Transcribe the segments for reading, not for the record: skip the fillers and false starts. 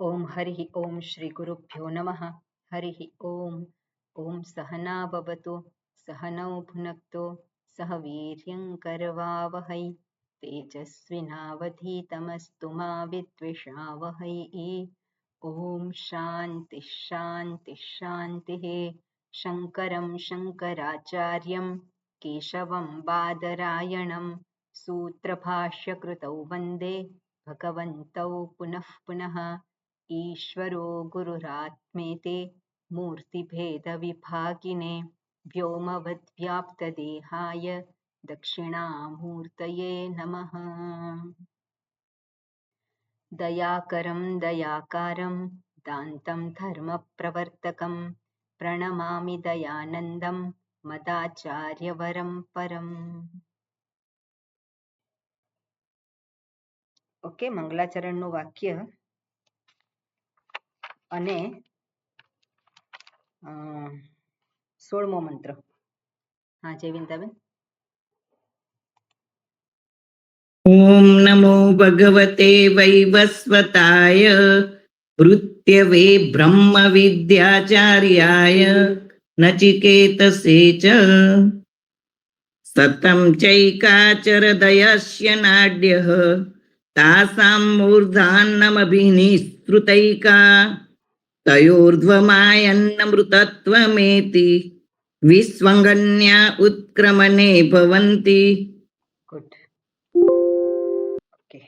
ओम हरि ओम श्री गुरुभ्यो नमः। हरि ओम। ओम सहना भवतु सहनौ भुनक्तु सह वीर्यं करवावहै तेजस्विनावधीतमस्तु मा विद्विषावहै। ओम शांति शांति शांतिः। शंकरं शंकराचार्यं केशवं बादरायणं सूत्रभाष्यकृतौ वन्दे भगवन्तौ पुनः पुनः। ईश्वरो गुरुरात्मेति मूर्तिभेदविभागिने व्योमवद्व्याप्तदेहाय दक्षिणामूर्तये नमः। दयाकरं दयाकारं दान्तं धर्मप्रवर्तकं प्रणमामि दयानन्दं मदाचार्यवरं परम्। ओके, मंगलाचरणનું વાક્ય અને 16મો મંત્ર. હા જયવિંતાબેન. ओम नमो भगवते वैवस्वताय भृत्यवे ब्रह्म विद्याचार्याय नचिकेतसे च सतं चैकाचरदयस्य नाड्यः तासां मूर्धान्नमभिनिसृतैका तयोर्ध्वमायन्नमृतत्वमेति विस्वङ्गन्या उत्क्रमणे भवन्ति. ગુડ. ઓકે,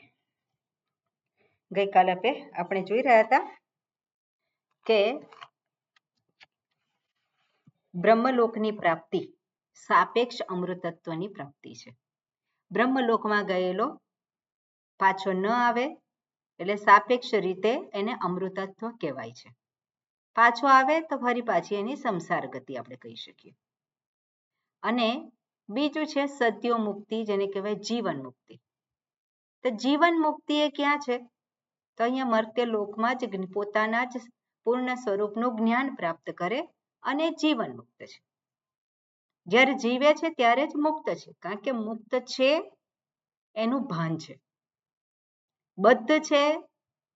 ગઈકાલે આપણે જોઈ રહ્યા હતા કે બ્રહ્મલોકની પ્રાપ્તિ સાપેક્ષ અમૃતત્વની પ્રાપ્તિ છે. બ્રહ્મલોકમાં ગયેલો પાછો ન આવે એટલે સાપેક્ષ રીતે એને અમૃતત્વ કહેવાય છે. પાછો આવે તો ફરી પાછી એની સંસાર ગતિ આપણે કહી શકીએ. અને બીજું છે સદ્યો મુક્તિ, જેને કહેવાય જીવન મુક્તિ. તો જીવન મુક્તિ એ ક્યાં છે? તો અહીંયા મર્ત્ય લોકમાં જ પોતાના જ પૂર્ણ સ્વરૂપનું જ્ઞાન પ્રાપ્ત કરે અને જીવન મુક્ત છે. જ્યારે જીવે છે ત્યારે જ મુક્ત છે, કારણ કે મુક્ત છે એનું ભાન છે. બદ્ધ છે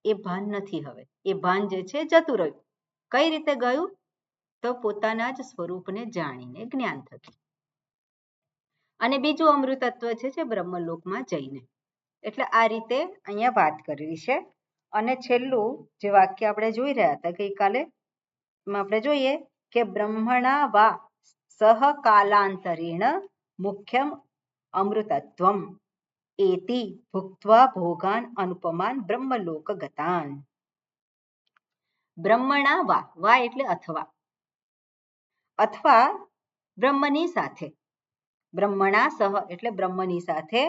એ ભાન નથી. હવે એ ભાન જે છે જતું રહ્યું. કઈ રીતે ગયું? તો પોતાના જ સ્વરૂપને જાણીને જ્ઞાન થકી. અને બીજું અમૃતત્વ છે જે બ્રહ્મલોકમાં જઈને. એટલે આ રીતે અહીંયા વાત કરેલી છે. અને છેલ્લું જે વાક્ય આપણે જોઈ રહ્યા હતા ગઈકાલે, એમાં આપણે જોઈએ કે બ્રહ્મણા વા સહ કાલાંતરેણ મુખ્યમ અમૃતત્વમ એતિ ભુક્ત્વા ભોગાન અનુપમાન બ્રહ્મલોક ગતાન. બ્રહ્મણા વા, વા એટલે અથવા, અથવા બ્રહ્મની સાથે, બ્રહ્મણા સહ એટલે બ્રહ્મની સાથે,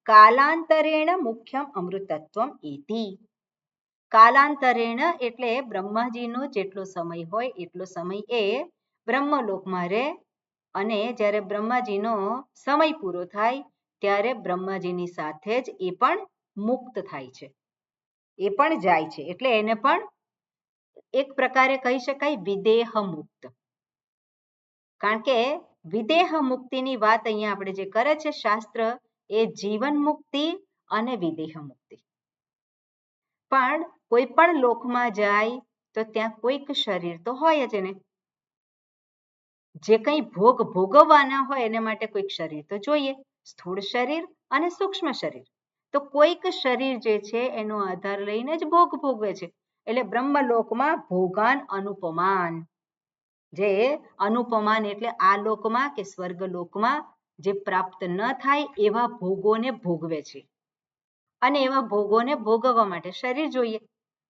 કાલાંતરેણ મુખ્યમ અમૃતત્વમ એતિ. કાલાંતરેણ એટલે બ્રહ્માજીનો જેટલો સમય હોય એટલો સમય એ બ્રહ્મલોકમાં રહે, અને જ્યારે બ્રહ્માજીનો સમય પૂરો થાય ત્યારે બ્રહ્માજીની સાથે જ એ પણ મુક્ત થાય છે, એ પણ જાય છે. એટલે એને પણ એક પ્રકારે કહી શકાય વિદેહ મુક્ત. કારણ કે વિદેહ મુક્તિની વાત અહીંયા આપણે જે કરે છે શાસ્ત્ર, એ જીવન મુક્તિ અને વિદેહ મુક્તિ. પણ કોઈ પણ લોકમાં જાય તો ત્યાં કોઈક શરીર તો હોય જ એને. જે કંઈ ભોગ ભોગવવાના હોય એને માટે કોઈક શરીર તો જોઈએ, સ્થૂળ શરીર અને સૂક્ષ્મ શરીર. તો કોઈક શરીર જે છે એનો આધાર લઈને જ ભોગ ભોગવે છે. એટલે બ્રહ્મલોકમાં ભોગાન અનુપમાન, જે અનુપમાન એટલે આ લોકમાં કે સ્વર્ગલોકમાં જે પ્રાપ્ત ન થાય એવા ભોગોને ભોગવે છે. અને એવા ભોગોને ભોગવવા માટે શરીર જોઈએ,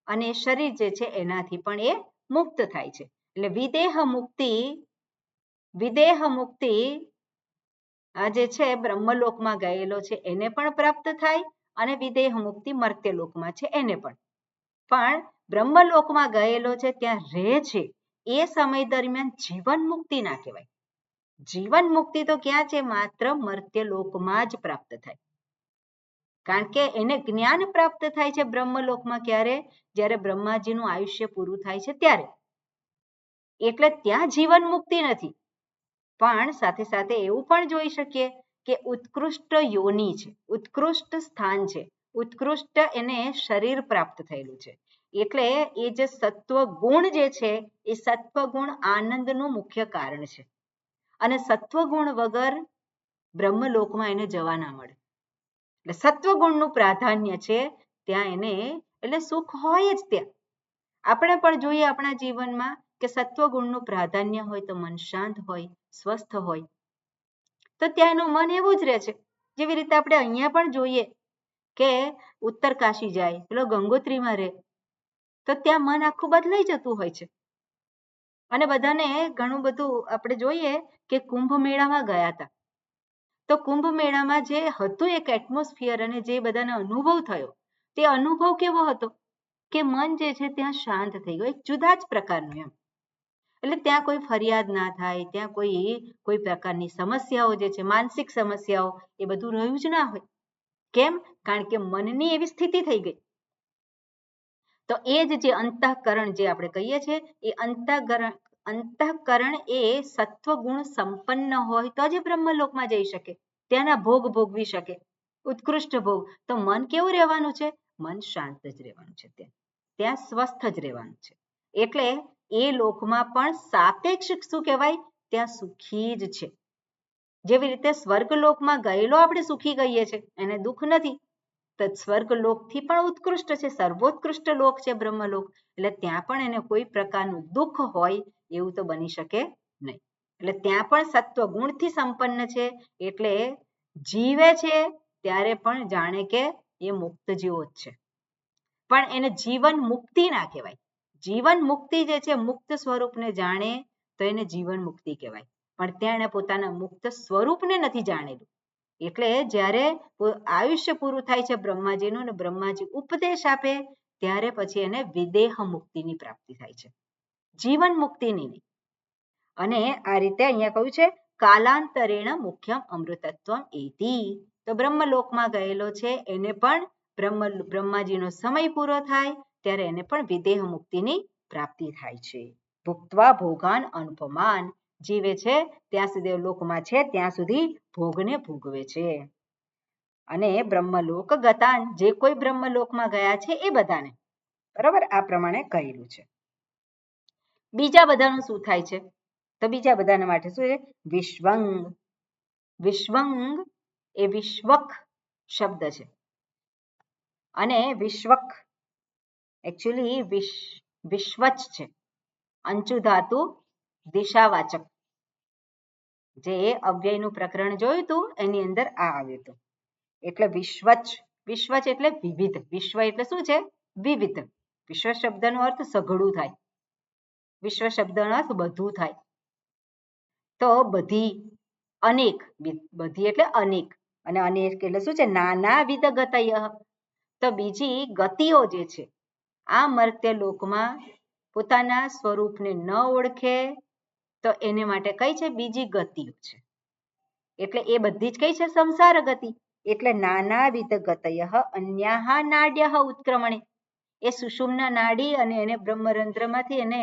અને એ શરીર જે છે એનાથી પણ એ મુક્ત થાય છે. એટલે વિદેહ મુક્તિ, વિદેહ મુક્તિ આ જે છે બ્રહ્મલોકમાં ગયેલો છે એને પણ પ્રાપ્ત થાય, અને વિદેહ મુક્તિ મર્ત્યલોકમાં છે એને પણ. પણ બ્રહ્મલોકમાં ગયેલો છે ત્યાં રહે છે એ સમય દરમિયાન જીવન મુક્તિ ના કહેવાય. જીવન મુક્તિ તો ક્યાં છે? માત્ર મર્ત્યલોકમાં જ પ્રાપ્ત થાય. કારણ કે એને જ્ઞાન પ્રાપ્ત થાય છે બ્રહ્મલોકમાં. ક્યારે? જ્યારે બ્રહ્માજીનું આયુષ્ય પૂરું થાય છે ત્યારે. એટલે ત્યાં જીવન મુક્તિ નથી. પણ સાથે સાથે એવું પણ જોઈ શકીએ કે ઉત્કૃષ્ટ યોની છે, ઉત્કૃષ્ટ સ્થાન છે, ઉત્કૃષ્ટ એને શરીર પ્રાપ્ત થયેલું છે. એટલે એ જે સત્વ ગુણ જે છે એ સત્વ ગુણ આનંદનું મુખ્ય કારણ છે. અને સત્વ ગુણ વગર બ્રહ્મલોકમાં એને જવા ના મળે. એટલે સત્વગુણનું પ્રાધાન્ય છે ત્યાં એને, એટલે સુખ હોય જ ત્યાં. આપણે પણ જોઈએ આપણા જીવનમાં કે સત્વગુણનું પ્રાધાન્ય હોય તો મન શાંત હોય, સ્વસ્થ હોય, તો ત્યાં એનું મન એવું જ રહે છે. જેવી રીતે આપણે અહીંયા પણ જોઈએ કે ઉત્તરકાશી જાય, પેલો ગંગોત્રીમાં રહે, તો ત્યાં મન આખું બદલાઈ જતું હોય છે. અને બધાને ઘણું બધું આપણે જોઈએ કે કુંભ મેળામાં ગયા હતા, તો કુંભ મેળામાં જે હતું એક એટમોસ્ફિયર અને જે બધાને અનુભવ થયો, તે અનુભવ કેવો હતો કે મન જે છે ત્યાં શાંત થઈ ગયું, એક જુદા જ પ્રકારનું એમ. એટલે ત્યાં કોઈ ફરિયાદ ના થાય, ત્યાં કોઈ પ્રકારની સમસ્યાઓ જે છે, માનસિક સમસ્યાઓ, એ બધું રહ્યું જ ના હોય. કેમ? કારણ કે મનની એવી સ્થિતિ થઈ ગઈ. તો એ જે અંતઃકરણ જે આપણે કહીએ છીએ, એ અંતઃકરણ એ સત્વગુણ સંપન્ન હોય તો જ બ્રહ્મલોકમાં જઈ શકે, ત્યાંના ભોગ ભોગવી શકે, ઉત્કૃષ્ટ ભોગ. તો મન કેવું રહેવાનું છે? મન શાંત જ રહેવાનું છે, ત્યાં સ્વસ્થ જ રહેવાનું છે. એટલે એ લોકમાં પણ સાપેક્ષ શું કહેવાય? ત્યાં સુખી જ છે. જેવી રીતે સ્વર્ગલોકમાં ગયેલો આપણે સુખી કહીએ છીએ, એને દુઃખ નથી, તો સ્વર્ગલોકથી પણ ઉત્કૃષ્ટ છે, સર્વોત્કૃષ્ટ લોક છે બ્રહ્મલોક. એટલે ત્યાં પણ એને કોઈ પ્રકારનું દુઃખ હોય એવું તો બની શકે નહીં. એટલે ત્યાં પણ સત્વ ગુણથી સંપન્ન છે. એટલે જીવે છે ત્યારે પણ જાણે કે એ મુક્ત જેવો જ છે. પણ એને જીવન મુક્તિ ના કહેવાય. જીવન મુક્તિ જે છે, મુક્ત સ્વરૂપને જાણે તો એને જીવન મુક્તિ કહેવાય. પણ ત્યાં એને પોતાના મુક્ત સ્વરૂપને નથી જાણેલું. એટલે જ્યારે આયુષ્ય પૂરું થાય છે બ્રહ્માજીનું, અને બ્રહ્માજી ઉપદેશ આપે ત્યારે પછી એને વિદેહ મુક્તિની પ્રાપ્તિ થાય છે, જીવન મુક્તિની નહીં. અને આ રીતે અહીંયા કહ્યું છે કાલાંતરેણ મુખ્યમ અમૃતત્વમ એતિ. તો બ્રહ્મલોકમાં ગયેલો છે એને પણ બ્રહ્માજીનો સમય પૂરો થાય ત્યારે એને પણ વિદેહ મુક્તિની પ્રાપ્તિ થાય છે. ભુક્ત્વા ભોગાન અનુપમાન, જીવે છે ત્યાં સુધી લોકમાં છે ત્યાં સુધી ભોગને ભોગવે છે. અને બ્રહ્મલોક ગતાન, જે કોઈ બ્રહ્મલોકમાં ગયા છે એ બધાને, બરાબર, આ પ્રમાણે કહેલું છે. બીજા બધાનું શું થાય છે? તો બીજા બધાના માટે શું છે? વિશ્વંગ. વિશ્વંગ એ વિશ્વક શબ્દ છે, અને વિશ્વક એકચ્યુઅલી વિશ્વચ છે. અંચુ ધાતુ દિશાવાચક. જે અવ્યયનું પ્રકરણ જોયું હતું એની અંદર આ આવ્યું હતું. એટલે વિશ્વચ, વિશ્વચ એટલે વિવિધ. વિશ્વ એટલે શું છે? વિવિધ. વિશ્વ શબ્દનો અર્થ સઘળું થાય, વિશ્વ શબ્દનો અર્થ બધું થાય. તો બધી, અનેક, બધી એટલે અનેક, અને અનેક એટલે શું છે? નાનાવિધ ગતય. તો બીજી ગતિઓ જે છે આ મર્ત્ય લોકમાં પોતાના સ્વરૂપને ન ઓળખે તો એને માટે કઈ છે? બીજી ગતિઓ છે. એટલે એ બધી જ કઈ છે? સંસાર ગતિ. એટલે નાનાવિધ ગતય અન્યાહા નાડ્યઃ ઉત્ક્રમણે, એ સુષુમ્ના નાડી અને એને બ્રહ્મરંધ્રમાંથી એને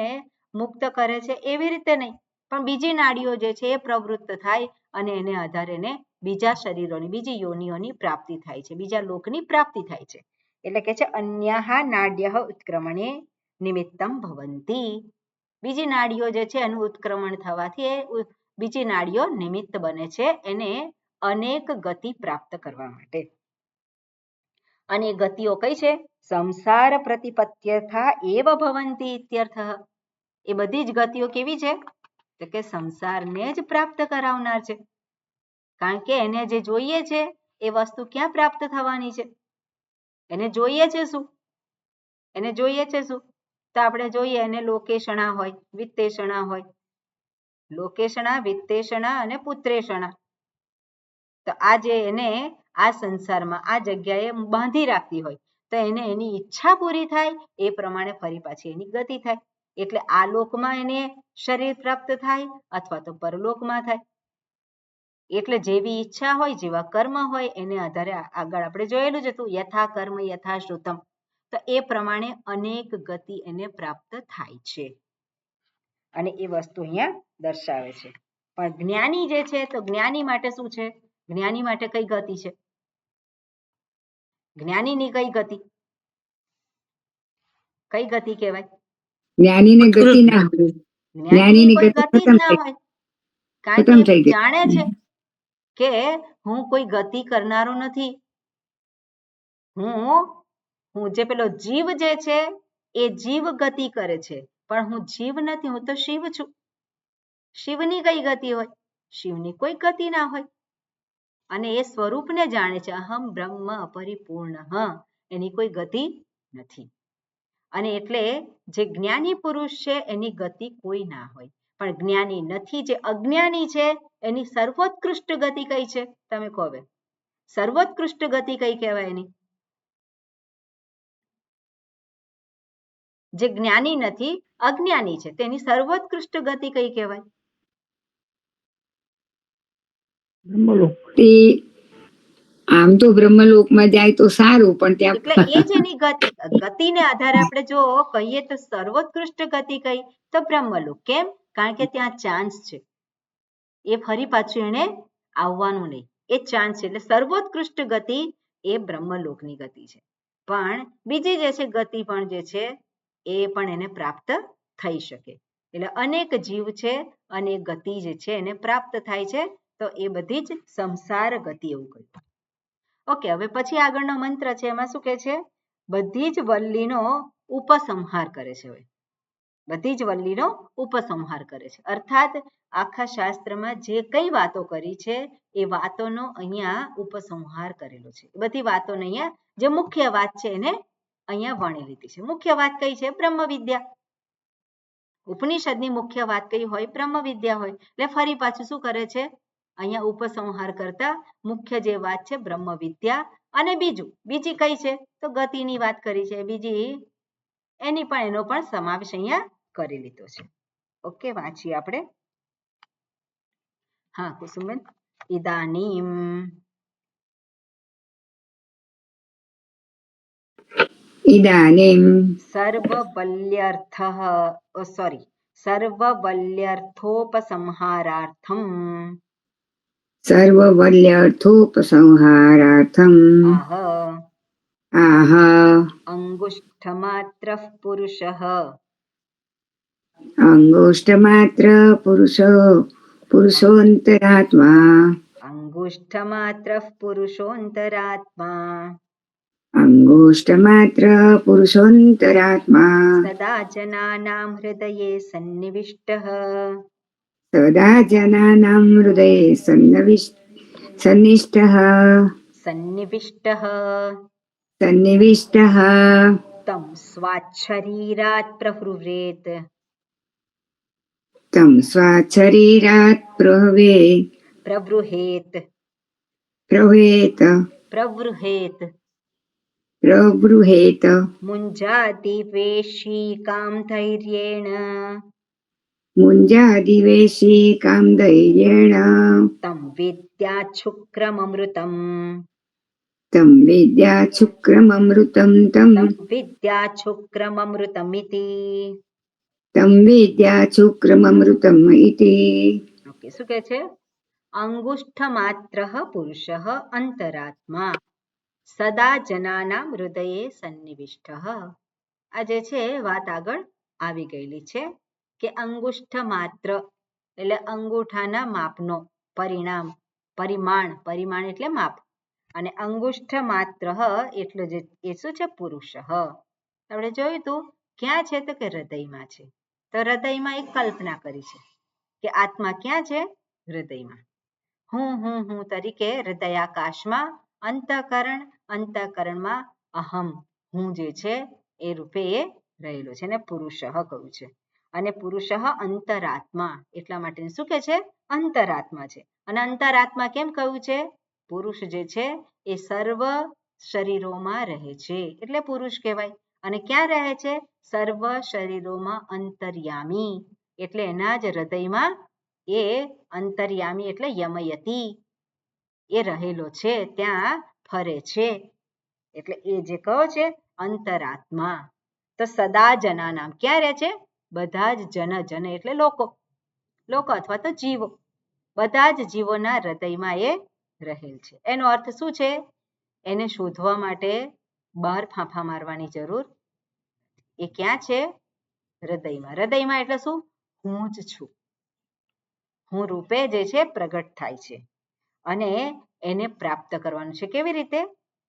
મુક્ત કરે છે એવી રીતે નહીં, પણ બીજી નાડીઓ જે છે એ પ્રવૃત્ત થાય અને એને આધારે એને બીજા શરીરોની, બીજી યોનિઓની પ્રાપ્તિ થાય છે, બીજા લોકની પ્રાપ્તિ થાય છે. એટલે કે છે અન્યાહા નાડ્યઃ ઉત્ક્રમણે નિમિત્તમ ભવંતી. બીજી નાડીઓ જે છે એનું ઉત્ક્રમણ થવાથી બીજી નાડીઓ નિમિત્ત બને છે એને અનેક ગતિ પ્રાપ્ત કરવા માટે. અને ગતિઓ કઈ છે? સંસાર પ્રતિપત્યર્થા એવ ભવંતી ઇત્યર્થ. એ બધી જ ગતિઓ કેવી છે? તો કે સંસારને જ પ્રાપ્ત કરાવનાર છે. કારણ કે એને જે જોઈએ છે એ વસ્તુ ક્યાં પ્રાપ્ત થવાની છે? એને જોઈએ છે શું? એને જોઈએ છે શું? તો આપણે જોઈએ એને લોકેશણા હોય, વિત્તેષણા હોય. લોકેશણા, વિત્તેષણા અને પુત્રેષણા. તો આ જે એને આ સંસારમાં આ જગ્યાએ બાંધી રાખતી હોય, તો એને એની ઈચ્છા પૂરી થાય એ પ્રમાણે ફરી પાછી એની ગતિ થાય. એટલે આ લોકમાં એને શરીર પ્રાપ્ત થાય અથવા તો પરલોકમાં થાય. એટલે જેવી ઈચ્છા હોય, જેવા કર્મ હોય, એને આધારે આગળ આપણે જોયેલું જ હતું યથા કર્મ યથા શ્રુતમ. તો એ પ્રમાણે અનેક ગતિ એને પ્રાપ્ત થાય છે. અને એ વસ્તુ અહીંયા દર્શાવે છે. પણ જ્ઞાની જે છે, તો જ્ઞાની માટે શું છે? જ્ઞાની માટે કઈ ગતિ છે? જ્ઞાનીની કઈ ગતિ કહેવાય? જ્ઞાનીને ગતિ ના હોય, જ્ઞાનીની કોઈ ગતિ જ ના હોય, કારણ ખતમ કે થઈ ગઈ. જાણે છે કે હું કોઈ ગતિ કરનારો નથી. હું જે પેલો જીવ જે છે એ જીવ ગતિ કરે છે, પણ હું જીવ નથી, હું તો શિવ છું. શિવની કઈ ગતિ હોય? શિવની કોઈ ગતિ ના હોય. અને એ સ્વરૂપને જાણે છે, અહમ બ્રહ્મ પરિપૂર્ણ, એની કોઈ ગતિ નથી. અને એટલે જે જ્ઞાની પુરુષ છે એની ગતિ કોઈ ના હોય. પણ જ્ઞાની નથી, જે અજ્ઞાની છે એની સર્વોત્કૃષ્ટ ગતિ કઈ છે? તમે કહો હવે, સર્વોત્કૃષ્ટ ગતિ કઈ કહેવાય એની? જે જ્ઞાની નથી, અજ્ઞાની છે, તેની સર્વોત્કૃષ્ટ ગતિ કઈ કહેવાય? તે આમ તો બ્રહ્મલોકમાં જાય તો સારું, પણ ત્યાં એટલે એ જ એની ગતિને આધારે આપણે જો કહીએ તો સર્વોત્કૃષ્ટ ગતિ કઈ? તો બ્રહ્મલોક. કેમ? કારણ કે ત્યાં ચાન્સ છે, એ ફરી પાછું એને આવવાનું નહીં, એ ચાન્સ છે. એટલે સર્વોત્કૃષ્ટ ગતિ એ બ્રહ્મલોકની ગતિ છે. પણ બીજી જે છે ગતિ પણ જે છે એ પણ એને પ્રાપ્ત થઈ શકે. એટલે અનેક જીવ છે અને ગતિ જે છે એને પ્રાપ્ત થાય છે. તો એ બધી જ સંસાર ગતિ એવું કહ્યું. ઓકે, હવે પછી આગળનો મંત્ર છે, એમાં શું કહે છે? બધી જ વલ્લીનો ઉપસંહાર કરે છે. હવે બધી જ વલ્લીનો ઉપસંહાર કરે છે, અર્થાત આખા શાસ્ત્રમાં જે કઈ વાતો કરી છે એ વાતોનો અહીંયા ઉપસંહાર કરેલો છે. બધી વાતોને અહીંયા જે મુખ્ય વાત છે એને અહીંયા વણી લીધી છે. મુખ્ય વાત કઈ છે? બ્રહ્મ વિદ્યા. ઉપનિષદની મુખ્ય વાત કઈ હોય? બ્રહ્મ વિદ્યા હોય. એટલે ફરી પાછું શું કરે છે? અહીંયા ઉપસંહાર કરતા મુખ્ય જે વાત છે બ્રહ્મ વિદ્યા, અને બીજી કઈ છે? તો ગતિની વાત કરી છે. બીજી એની પણ એનો પણ સમાવેશ અહીંયા કરી લીધો છે. ઓકે, વાંચીએ આપણે. હા કુસુમબેન, ઇદાનીમ સર્વવલ્યર્થોપસંહારાર્થમ આહ અંગુષ્ઠમાત્ર પુરુષોંતરાત્મા સદા જનાનાં હૃદયે સન્નિવિષ્ટઃ સન્નિવિષ્ટઃ તમ સ્વાચ્છરીરાત પ્રવૃહ્રેત પ્રવૃહેત મુંજાદિવેશી કામધૈર્યેણ તમ વિદ્યાશુક્રમૃતમ ઇતિ. ઓકે, શું કહે છે? અંગુષ્ઠ માત્ર પુરુષ અંતરાત્મા સદા જનાનામ હૃદયે સન્નિવિષ્ટ. આ જે છે વાત આગળ આવી ગયેલી છે કે અંગુષ્ઠ માત્ર એટલે અંગૂઠાના માપનો પરિમાણ એટલે માપ, અને અંગુષ્ઠ માત્ર એટલે એ શું છે? પુરુષ. આપણે જોયું તું ક્યાં છે? તો કે હૃદયમાં છે. તો હૃદયમાં એક કલ્પના કરી છે કે આત્મા ક્યાં છે? હૃદયમાં. હું તરીકે હૃદયાકાશમાં અંતઃકરણમાં અહમ હું જે છે એ રૂપે એ રહેલો છે ને પુરુષ કહ્યું છે. અને પુરુષ અંતરાત્મા એટલા માટે શું કે છે? અંતરાત્મા છે. અને અંતરાત્મા કેમ કહ્યું છે? પુરુષ જે છે એ સર્વ શરીરોમાં રહે છે એટલે પુરુષ કહેવાય. અને ક્યાં રહે છે? સર્વ શરીરોમાં અંતર્યામી એટલે એના જ હૃદયમાં એ અંતર્યામી એટલે યમયતી એ રહેલો છે, ત્યાં ફરે છે. એટલે એ જે કહો છે અંતરાત્મા. તો સદા જનાનામ ક્યાં રહે છે? બધા જ જન એટલે લોકો અથવા તો જીવો, બધા જ જીવોના હૃદયમાં એ રહેલ છે. એનો અર્થ શું છે? એને શોધવા માટે બહાર ફાંફા મારવાની જરૂર. એ ક્યાં છે? હૃદયમાં. હૃદયમાં એટલે શું? હું જ છું. હું રૂપે જે છે પ્રગટ થાય છે અને એને પ્રાપ્ત કરવાનું છે. કેવી રીતે?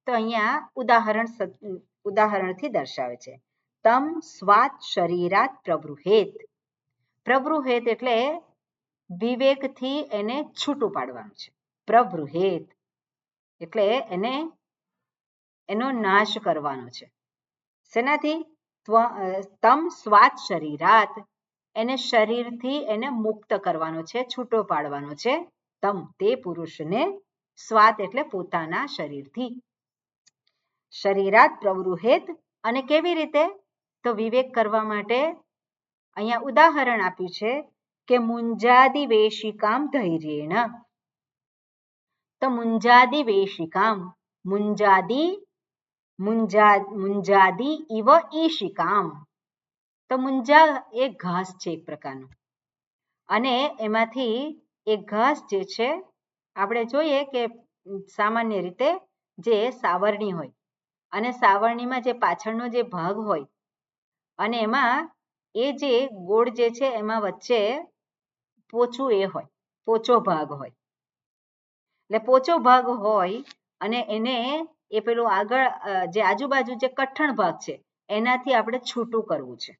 તો અહીંયા ઉદાહરણથી દર્શાવે છે. તમ સ્વાત શરીરાત પ્રબૃહેત. પ્રબૃહેત એટલે વિવેકથી એને છૂટું પાડવાનું છે. પ્રબૃહેત એટલે એનો નાશ કરવાનો છે. શેનાથી? તમ સ્વાત શરીરાત, એને શરીરથી એને મુક્ત કરવાનો છે, છૂટો પાડવાનો છે. તમ તે પુરુષને, સ્વાત એટલે પોતાના શરીરથી. શરીરાત પ્રવૃહેત. અને કેવી રીતે? તો વિવેક કરવા માટે અહીંયા ઉદાહરણ આપ્યું છે કે મુંજાદિ વેશિકામ ધૈર્યેણ. તો મુંજાદિ વેશિકામ, મુંજાદિ ઇવ ઈશિકામ. તો મુંજા એ ઘાસ છે એક પ્રકારનું, અને એમાંથી એક ઘાસ જે છે આપણે જોઈએ કે સામાન્ય રીતે જે સાવરણી હોય અને સાવરણીમાં જે પાછળનો જે ભાગ હોય અને એમાં એ જે ગોળ જે છે એમાં વચ્ચે પોચું એ હોય, પોચો ભાગ હોય. એટલે પોચો ભાગ હોય અને એને એ પેલું આગળ જે આજુબાજુ જે કઠણ ભાગ છે એનાથી આપણે છૂટું કરવું છે.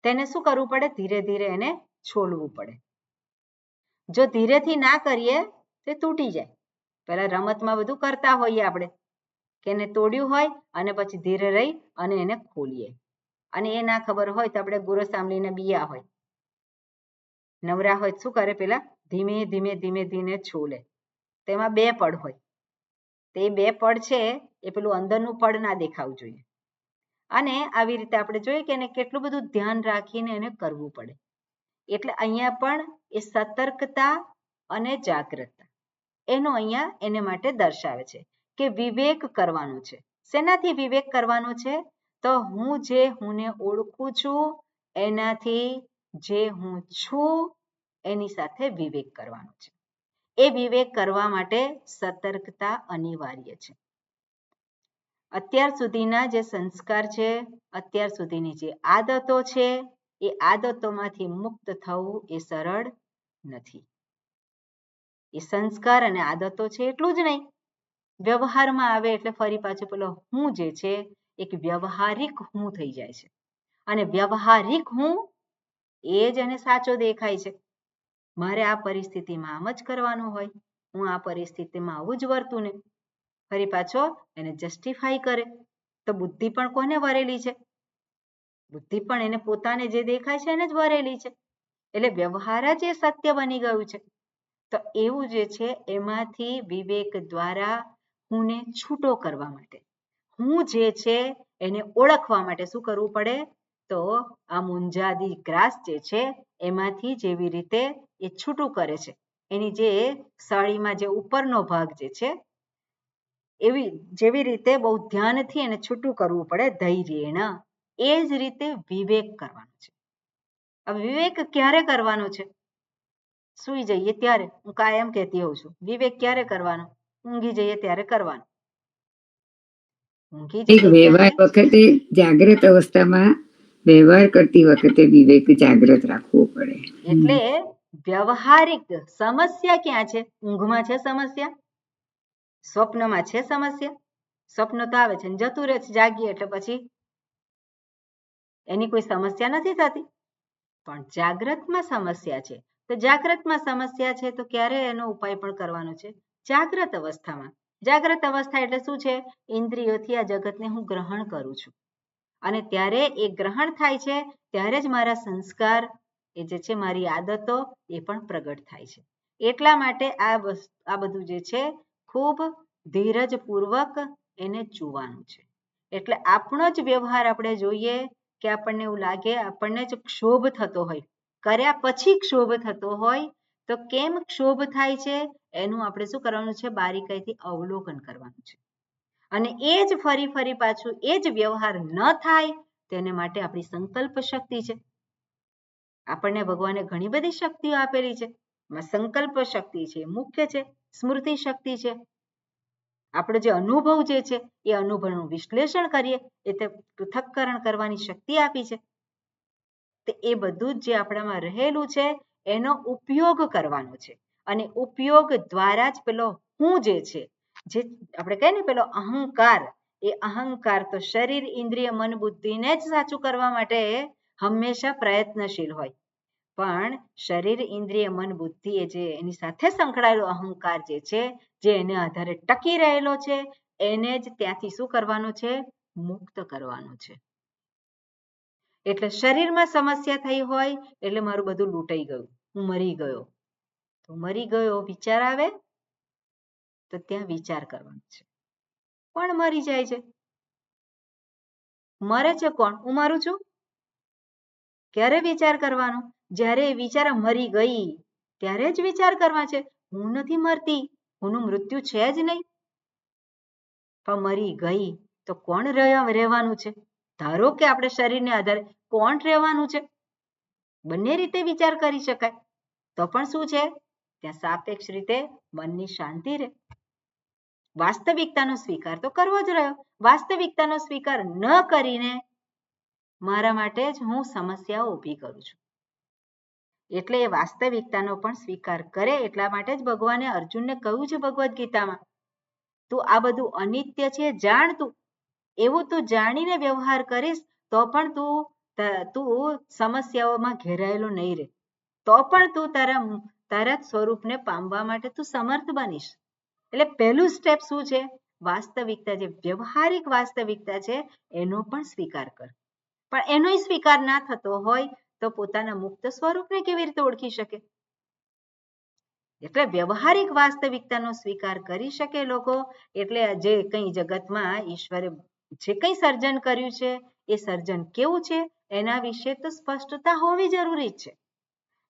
તેને શું કરવું પડે? ધીરે ધીરે એને છોલવું પડે. જો ધીરેથી ના કરીએ તે તૂટી જાય. પેલા રમતમાં બધું કરતા હોઈએ આપણે કે એને તોડ્યું હોય અને પછી ધીરે રહી અને એને ખોલીએ. અને એ ના ખબર હોય તો આપણે ગુરસ આંબલીના બિયા હોય, નવરા હોય શું કરે? પેલા ધીમે ધીમે ધીમે ધીમે છોલે. તેમાં બે પડ હોય, તે બે પડ છે એ પેલું અંદરનું પડ ના દેખાવું જોઈએ. અને આવી રીતે આપણે જોઈએ કે એને કેટલું બધું ધ્યાન રાખીને એને કરવું પડે. એટલે અહીંયા પણ એ સતર્કતા અને જાગૃતતા એનો અહીંયા એને માટે દર્શાવે છે કે વિવેક કરવાનું છે. શેનાથી વિવેક કરવાનો છે? તો હું જે હુંને ઓળખું છું એનાથી જે હું છું એની સાથે વિવેક કરવાનો છે. એ વિવેક કરવા માટે સતર્કતા અનિવાર્ય છે. અત્યાર સુધીના જે સંસ્કાર છે, અત્યાર સુધીની જે આદતો છે, એ આદતોમાંથી મુક્ત થવું એ સરળ નથી. એ સંસ્કાર અને આદતો છે એટલું જ નહીં, વ્યવહારમાં આવે એટલે ફરી પાછું પેલો હું જે છે એક વ્યવહારિક હું થઈ જાય છે. અને વ્યવહારિક હું એ જ એને સાચો દેખાય છે. મારે આ પરિસ્થિતિમાં આમ જ કરવાનું હોય, હું આ પરિસ્થિતિમાં આવું જ વર્તું ને. ફરી પાછો એને જસ્ટિફાઈ કરે. તો બુદ્ધિ પણ કોને વરેલી છે? બુદ્ધિ પણ એને પોતાને જે દેખાય છે એને જ વરેલી છે. એટલે વ્યવહાર જ એ સત્ય બની ગયું છે. તો એવું જે છે એમાંથી વિવેક દ્વારા હુંને છૂટો કરવા માટે, હું જે છે એને ઓળખવા માટે શું કરવું પડે? તો આ મુંજાદી ગ્રાસ જે છે એમાંથી જેવી રીતે એ છૂટું કરે છે, એની જે સાડીમાં જે ઉપરનો ભાગ જે છે જેવી રીતે બહુ ધ્યાનથી એને છૂટું કરવું પડે, ધૈર્યેણ. એ જ રીતે વિવેક કરવાનો છે. હવે વિવેક ક્યારે કરવાનો છે? સૂઈ જઈએ ત્યારે. હું કાયમ કહેતી હોઉં છું, વિવેક ક્યારે કરવાનો? ઊંઘી જઈએ ત્યારે કરવાનો. ઊંઘી જઈએ વ્યવહાર વખતે જાગ્રત અવસ્થામાં વ્યવહાર કરતી વખતે વિવેક જાગ્રત રાખવો પડે. એટલે વ્યવહારિક સમસ્યા ક્યાં છે? ઊંઘમાં છે સમસ્યા, સ્વપ્નમાં છે સમસ્યા. સ્વપ્ન તો આવે છે જતું રહે છે, જાગીએ એટલે પછી એની કોઈ સમસ્યા નથી થતી. પણ જાગ્રતમાં સમસ્યા છે. તો જાગ્રતમાં સમસ્યા છે તો ક્યારે એનો ઉપાય પણ કરવાનો છે? જાગ્રત અવસ્થામાં. જાગ્રત અવસ્થા એટલે શું છે? ઇન્દ્રિયોથી આ જગતને હું ગ્રહણ કરું છું અને ત્યારે એ ગ્રહણ થાય છે ત્યારે જ મારા સંસ્કાર એ જે છે, મારી આદતો એ પણ પ્રગટ થાય છે. એટલા માટે આ બધું જે છે ખૂબ ધીરજપૂર્વક એને જોવાનું છે. એટલે આપણો જ વ્યવહાર આપણે જોઈએ કે આપણને એવું લાગે આપણને જ ક્ષોભ થતો હોય, કર્યા પછી ક્ષોભ થતો હોય, તો કેમ ક્ષોભ થાય છે એનું આપણે શું કરવાનું છે? બારીકાઈથી અવલોકન કરવાનું છે. અને એ જ ફરી પાછું એ જ વ્યવહાર ન થાય તેને માટે આપણી સંકલ્પ શક્તિ છે. આપણને ભગવાને ઘણી બધી શક્તિઓ આપેલી છે. સંકલ્પ શક્તિ છે મુખ્ય છે, સ્મૃતિ શક્તિ છે. આપણો જે અનુભવ જે છે એ અનુભવનું વિશ્લેષણ કરીએ, એટલે પૃથક્કરણ કરવાની શક્તિ આપી છે. તો એ બધું જ જે આપણામાં રહેલું છે એનો ઉપયોગ કરવાનો છે, અને ઉપયોગ દ્વારા જ પેલો હું જે છે, જે આપણે કહીએ ને પેલો અહંકાર, એ અહંકાર તો શરીર, ઇન્દ્રિય, મન, બુદ્ધિને જ સાચું કરવા માટે હંમેશા પ્રયત્નશીલ હોય. પણ શરીર, ઇન્દ્રિય, મન, બુદ્ધિ એ જે એની સાથે સંકળાયેલો અહંકાર જે છે, જે એને આધારે ટકી રહેલો છે, એને જ ત્યાંથી શું કરવાનું છે? મુક્ત કરવાનું છે. એટલે શરીરમાં સમસ્યા થઈ હોય એટલે મારું બધું લૂંટાઈ ગયું, હું મરી ગયો. તો મરી ગયો વિચાર આવે તો ત્યાં વિચાર કરવાનો છે. કોણ મરી જાય છે? મરે છે કોણ? હું મરું છું? ક્યારે વિચાર કરવાનો? જ્યારે એ વિચાર મરી ગઈ ત્યારે જ વિચાર કરવા છે. હું નથી મરતી, હુંનું મૃત્યુ છે જ નહીં. પણ મરી ગઈ તો કોણ રહેવાનું છે? ધારો કે આપણે શરીરને આધારે કોણ રહેવાનું છે? બંને રીતે વિચાર કરી શકાય. તો પણ શું છે? ત્યાં સાપેક્ષ રીતે મનની શાંતિ રહે. વાસ્તવિકતાનો સ્વીકાર તો કરવો જ રહ્યો. વાસ્તવિકતાનો સ્વીકાર ન કરીને મારા માટે જ હું સમસ્યાઓ ઊભી કરું છું. એટલે એ વાસ્તવિકતાનો પણ સ્વીકાર કરે. એટલા માટે જ ભગવાને અર્જુનને કહ્યું છે ભગવદ્ ગીતામાં, તું આ બધું અનિત્ય છે જાણ. તું એવું તું જાણીને વ્યવહાર કરીશ તો પણ તું સમસ્યાઓમાં ઘેરાયેલો નહીં રહે. તો પણ તું તારા સ્વરૂપને પામવા માટે તું સમર્થ બનીશ. એટલે પહેલું સ્ટેપ શું છે? વાસ્તવિકતા, જે વ્યવહારિક વાસ્તવિકતા છે એનો પણ સ્વીકાર કર. પણ એનોય સ્વીકાર ના થતો હોય તો પોતાના મુક્ત સ્વરૂપને કેવી રીતે ઓળખી શકે? એટલે વ્યવહારિક વાસ્તવિકતાનો સ્વીકાર કરી શકે લોકો, એટલે જે કંઈ જગતમાં ઈશ્વરે જે કંઈ સર્જન કર્યું છે એ સર્જન કેવું છે એના વિશે તો સ્પષ્ટતા હોવી જરૂરી છે.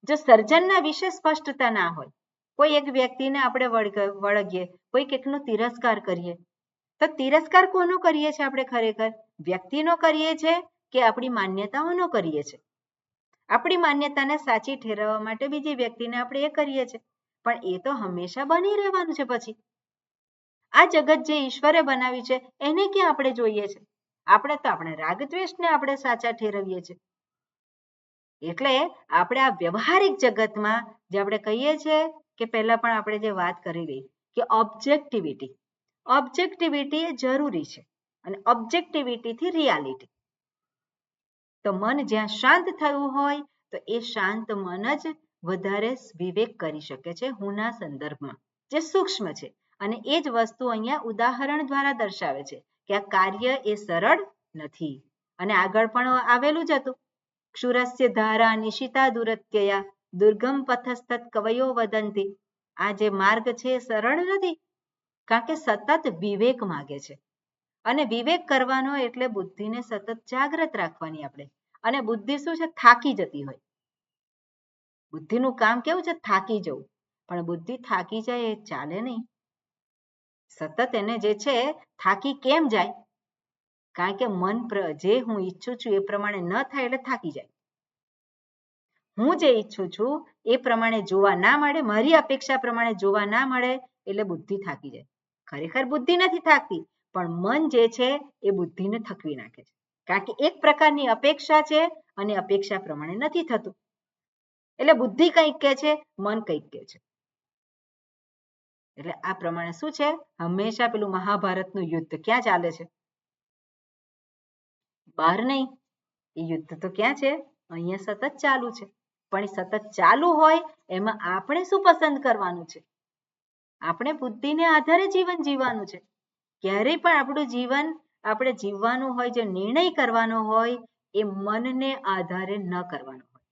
જો સર્જનના વિશે સ્પષ્ટતા ના હોય, કોઈ એક વ્યક્તિને આપણે વળગીએ, કોઈ એકનો તિરસ્કાર કરીએ, તો તિરસ્કાર કોનો કરીએ છીએ આપણે? ખરેખર વ્યક્તિનો કરીએ છીએ કે આપણી માન્યતાઓનો કરીએ છીએ? આપણી માન્યતાને સાચી ઠેરવવા માટે બીજી વ્યક્તિને આપણે એ કરીએ છીએ, પણ એ તો હંમેશા બની રહેવાનું છે. પછી આ જગત જે ઈશ્વરે બનાવ્યું છે એને ક્યાં આપણે જોઈએ છે? આપણે રાગ દ્વેષને આપણે સાચા ઠેરવીએ છીએ. એટલે આપણે આ વ્યવહારિક જગતમાં જે આપણે કહીએ છીએ કે પહેલા પણ આપણે જે વાત કરી રહી કે ઓબ્જેક્ટિવિટી એ જરૂરી છે, અને ઓબ્જેક્ટિવિટીથી રિયાલિટી. તો મન જ્યાં શાંત થયું હોય તો એ શાંત મન જ વધારે વિવેક કરી શકે છે હુંના સંદર્ભમાં, જે સૂક્ષ્મ છે. અને એ જ વસ્તુ અહીંયા ઉદાહરણ દ્વારા દર્શાવે છે કે આ કાર્ય એ સરળ નથી. અને આગળ પણ આવેલું જ હતું, ક્ષુરસ્ય ધારા નિશિતા દુરત્યયા દુર્ગમ પથસ્તત કવયો વદંતી. આ જે માર્ગ છે એ સરળ નથી, કારણ કે સતત વિવેક માગે છે. અને વિવેક કરવાનો એટલે બુદ્ધિને સતત જાગ્રત રાખવાની આપણે. અને બુદ્ધિ શું છે? થાકી જતી હોય. બુદ્ધિનું કામ કેવું છે? થાકી જવું. પણ બુદ્ધિ થાકી જાય એ ચાલે નહીં. સતત એને જે છે થાકી કેમ જાય? કારણ કે મન જે હું ઈચ્છું છું એ પ્રમાણે ન થાય એટલે થાકી જાય. હું જે ઈચ્છું છું એ પ્રમાણે જોવા ના મળે, મારી અપેક્ષા પ્રમાણે જોવા ના મળે એટલે બુદ્ધિ થાકી જાય. ખરેખર બુદ્ધિ નથી થાકતી, પણ મન જે છે એ બુદ્ધિને થકવી નાખે છે. કારણ કે એક પ્રકારની અપેક્ષા છે અને અપેક્ષા પ્રમાણે નથી થતું. એટલે બુદ્ધિ કંઈક કહે છે, મન કંઈક કહે છે. એટલે આ પ્રમાણે શું છે? હંમેશા પેલું મહાભારતનું યુદ્ધ ક્યાં ચાલે છે? બહાર નહીં. એ યુદ્ધ તો ક્યાં છે? અહીંયા સતત ચાલુ છે. પણ એ સતત ચાલુ હોય એમાં આપણે શું પસંદ કરવાનું છે? આપણે બુદ્ધિને આધારે જીવન જીવવાનું છે. ક્યારેય પણ આપણું જીવન આપણે જીવવાનું હોય, જે નિર્ણય કરવાનો હોય એ મનને આધારે ન કરવાનો હોય.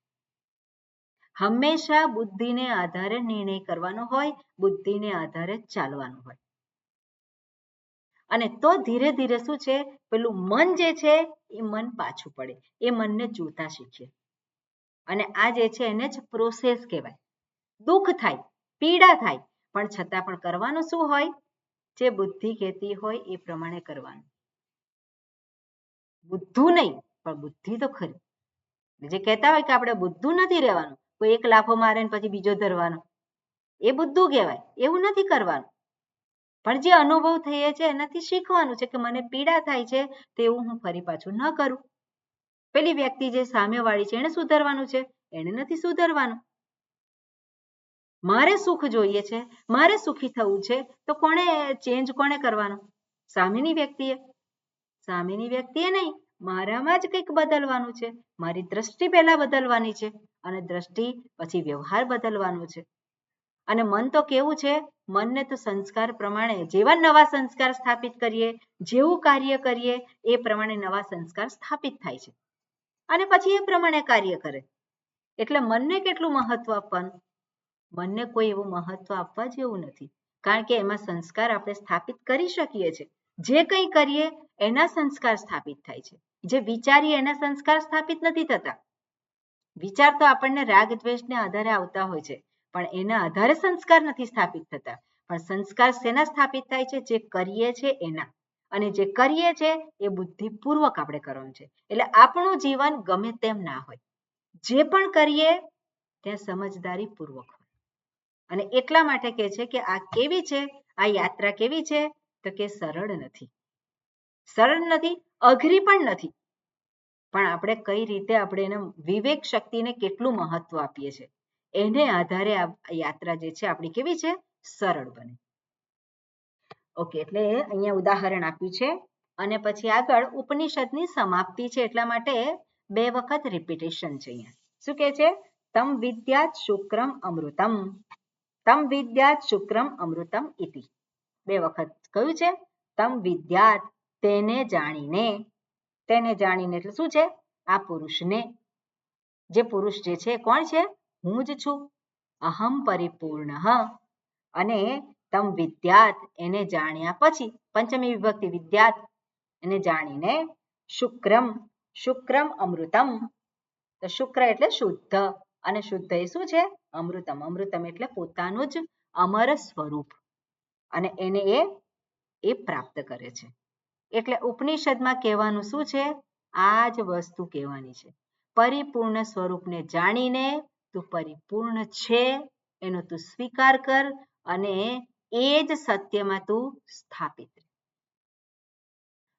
હંમેશા બુદ્ધિને આધારે નિર્ણય કરવાનો હોય, બુદ્ધિને આધારે ચાલવાનું હોય. અને તો ધીરે ધીરે શું છે? પેલું મન જે છે એ મન પાછું પડે, એ મનને જોતા શીખીએ. અને આ જે છે એને જ પ્રોસેસ કહેવાય. દુઃખ થાય, પીડા થાય, પણ છતાં પણ કરવાનું શું હોય? જે બુદ્ધિ કહેતી હોય એ પ્રમાણે કરવાનું. બુદ્ધું નહીં, પણ બુદ્ધિ તો ખરી. જે કહેતા હોય કે આપણે બુદ્ધું નથી રહેવાનું, કોઈ એક લાફો મારે ને પછી બીજો ધરવાનો, એ બુદ્ધું કહેવાય. એવું નથી કરવાનું. પણ જે અનુભવ થઈએ છે એનાથી શીખવાનું છે કે મને પીડા થાય છે તેવું હું ફરી પાછું ન કરું. પેલી વ્યક્તિ જે સામેવાળી છે એને સુધરવાનું છે, એને નથી સુધરવાનું. મારે સુખ જોઈએ છે, મારે સુખી થવું છે, તો કોણે ચેન્જ કોણે કરવાનું? સામેની વ્યક્તિએ. સામેની વ્યક્તિએ નહીં, મારામાં જ કંઈક બદલવાનું છે. મારી દ્રષ્ટિ પહેલા બદલવાની છે અને દ્રષ્ટિ પછી વ્યવહાર બદલવાનો છે. અને મન તો કેવું છે, મનને તો સંસ્કાર પ્રમાણે જેવા નવા સંસ્કાર સ્થાપિત કરીએ, જેવું કાર્ય કરીએ એ પ્રમાણે નવા સંસ્કાર સ્થાપિત થાય છે અને પછી એ પ્રમાણે કાર્ય કરે. એટલે મનને કેટલું મહત્વ આપવાનું? મનને કોઈ એવું મહત્વ આપવા જેવું નથી, કારણ કે એમાં સંસ્કાર આપણે સ્થાપિત કરી શકીએ છીએ. જે કંઈ કરીએ એના સંસ્કાર સ્થાપિત થાય છે. જે વિચારીએ એના સંસ્કાર સ્થાપિત નથી થતા. વિચાર તો આપણને રાગ દ્વેષને આધારે આવતા હોય છે, પણ એના આધારે સંસ્કાર નથી સ્થાપિત થતા. પણ સંસ્કાર શેના સ્થાપિત થાય છે? જે કરીએ છે એના. અને જે કરીએ છે એ બુદ્ધિપૂર્વક આપણે કરવાનું છે. એટલે આપણું જીવન ગમે તેમ ના હોય, જે પણ કરીએ ત્યાં સમજદારી પૂર્વક હોય. અને એટલા માટે કહે છે કે આ કેવી છે, આ યાત્રા કેવી છે? તો કે સરળ નથી. સરળ નથી, અઘરી પણ નથી. પણ આપણે કઈ રીતે આપણે એને વિવેક શક્તિને કેટલું મહત્વ આપીએ છીએ એને આધારે આ યાત્રા જે છે આપણી કેવી છે? સરળ બને. ઓકે, એટલે અહીંયા ઉદાહરણ આપ્યું છે અને પછી આગળ ઉપનિષદની સમાપ્તિ છે, એટલા માટે 2 વખત રિપીટેશન છે. અહીંયા શું કહે છે? તમ વિદ્યાત શુક્રમ અમૃતમ, તમ વિદ્યાત શુક્રમ અમૃતમ ઇતિ. 2 વખત કયું છે? તમ વિદ્યાત, તેને જાણીને. તેને જાણીને એટલે શું છે? આ પુરુષને. જે પુરુષ જે છે કોણ છે? હું જ છું, અહમ પરિપૂર્ણ. અને તમ વિદ્યાત, એને જાણ્યા પછી, પંચમી વિભક્તિ વિદ્યાત, એને જાણીને. શુક્રમ, શુક્રમ અમૃતમ, તો શુક્ર એટલે શુદ્ધ અને શુદ્ધ એ શું છે? અમૃતમ. અમૃતમ એટલે પોતાનું જ અમર સ્વરૂપ અને એને એ પ્રાપ્ત કરે છે. એટલે ઉપનિષદમાં કહેવાનું શું છે? આ જ વસ્તુ કહેવાની છે. પરિપૂર્ણ સ્વરૂપને જાણીને તું પરિપૂર્ણ છે એનો તું સ્વીકાર કર અને એ જ સત્યમાં તું સ્થાપિત.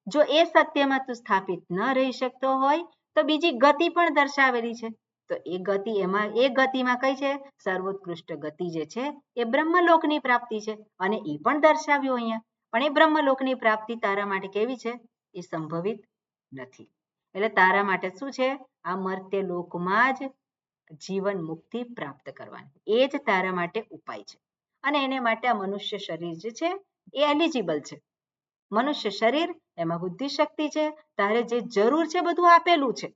જો એ સત્યમાં તું સ્થાપિત ન રહી શકતો હોય તો બીજી ગતિ પણ દર્શાવેલી છે. તો એ ગતિ, એમાં એ ગતિમાં કઈ છે? સર્વોત્કૃષ્ટ ગતિ જે છે એ બ્રહ્મલોકની પ્રાપ્તિ છે અને એ પણ દર્શાવ્યું અહીંયા. પણ એ બ્રહ્મલોકની પ્રાપ્તિ તારા માટે કેવી છે? એ સંભવિત નથી. એટલે તારા માટે શું છે? આ મર્ત્ય લોકમાં જ જીવન મુક્તિ પ્રાપ્ત કરવાની, એ જ તારા માટે ઉપાય છે. અને એને માટે આ મનુષ્ય શરીર જે છે એ એલિજિબલ છે. મનુષ્ય શરીર, એમાં બુદ્ધિ શક્તિ છે, તારે જે જરૂર છે બધું આપેલું છે.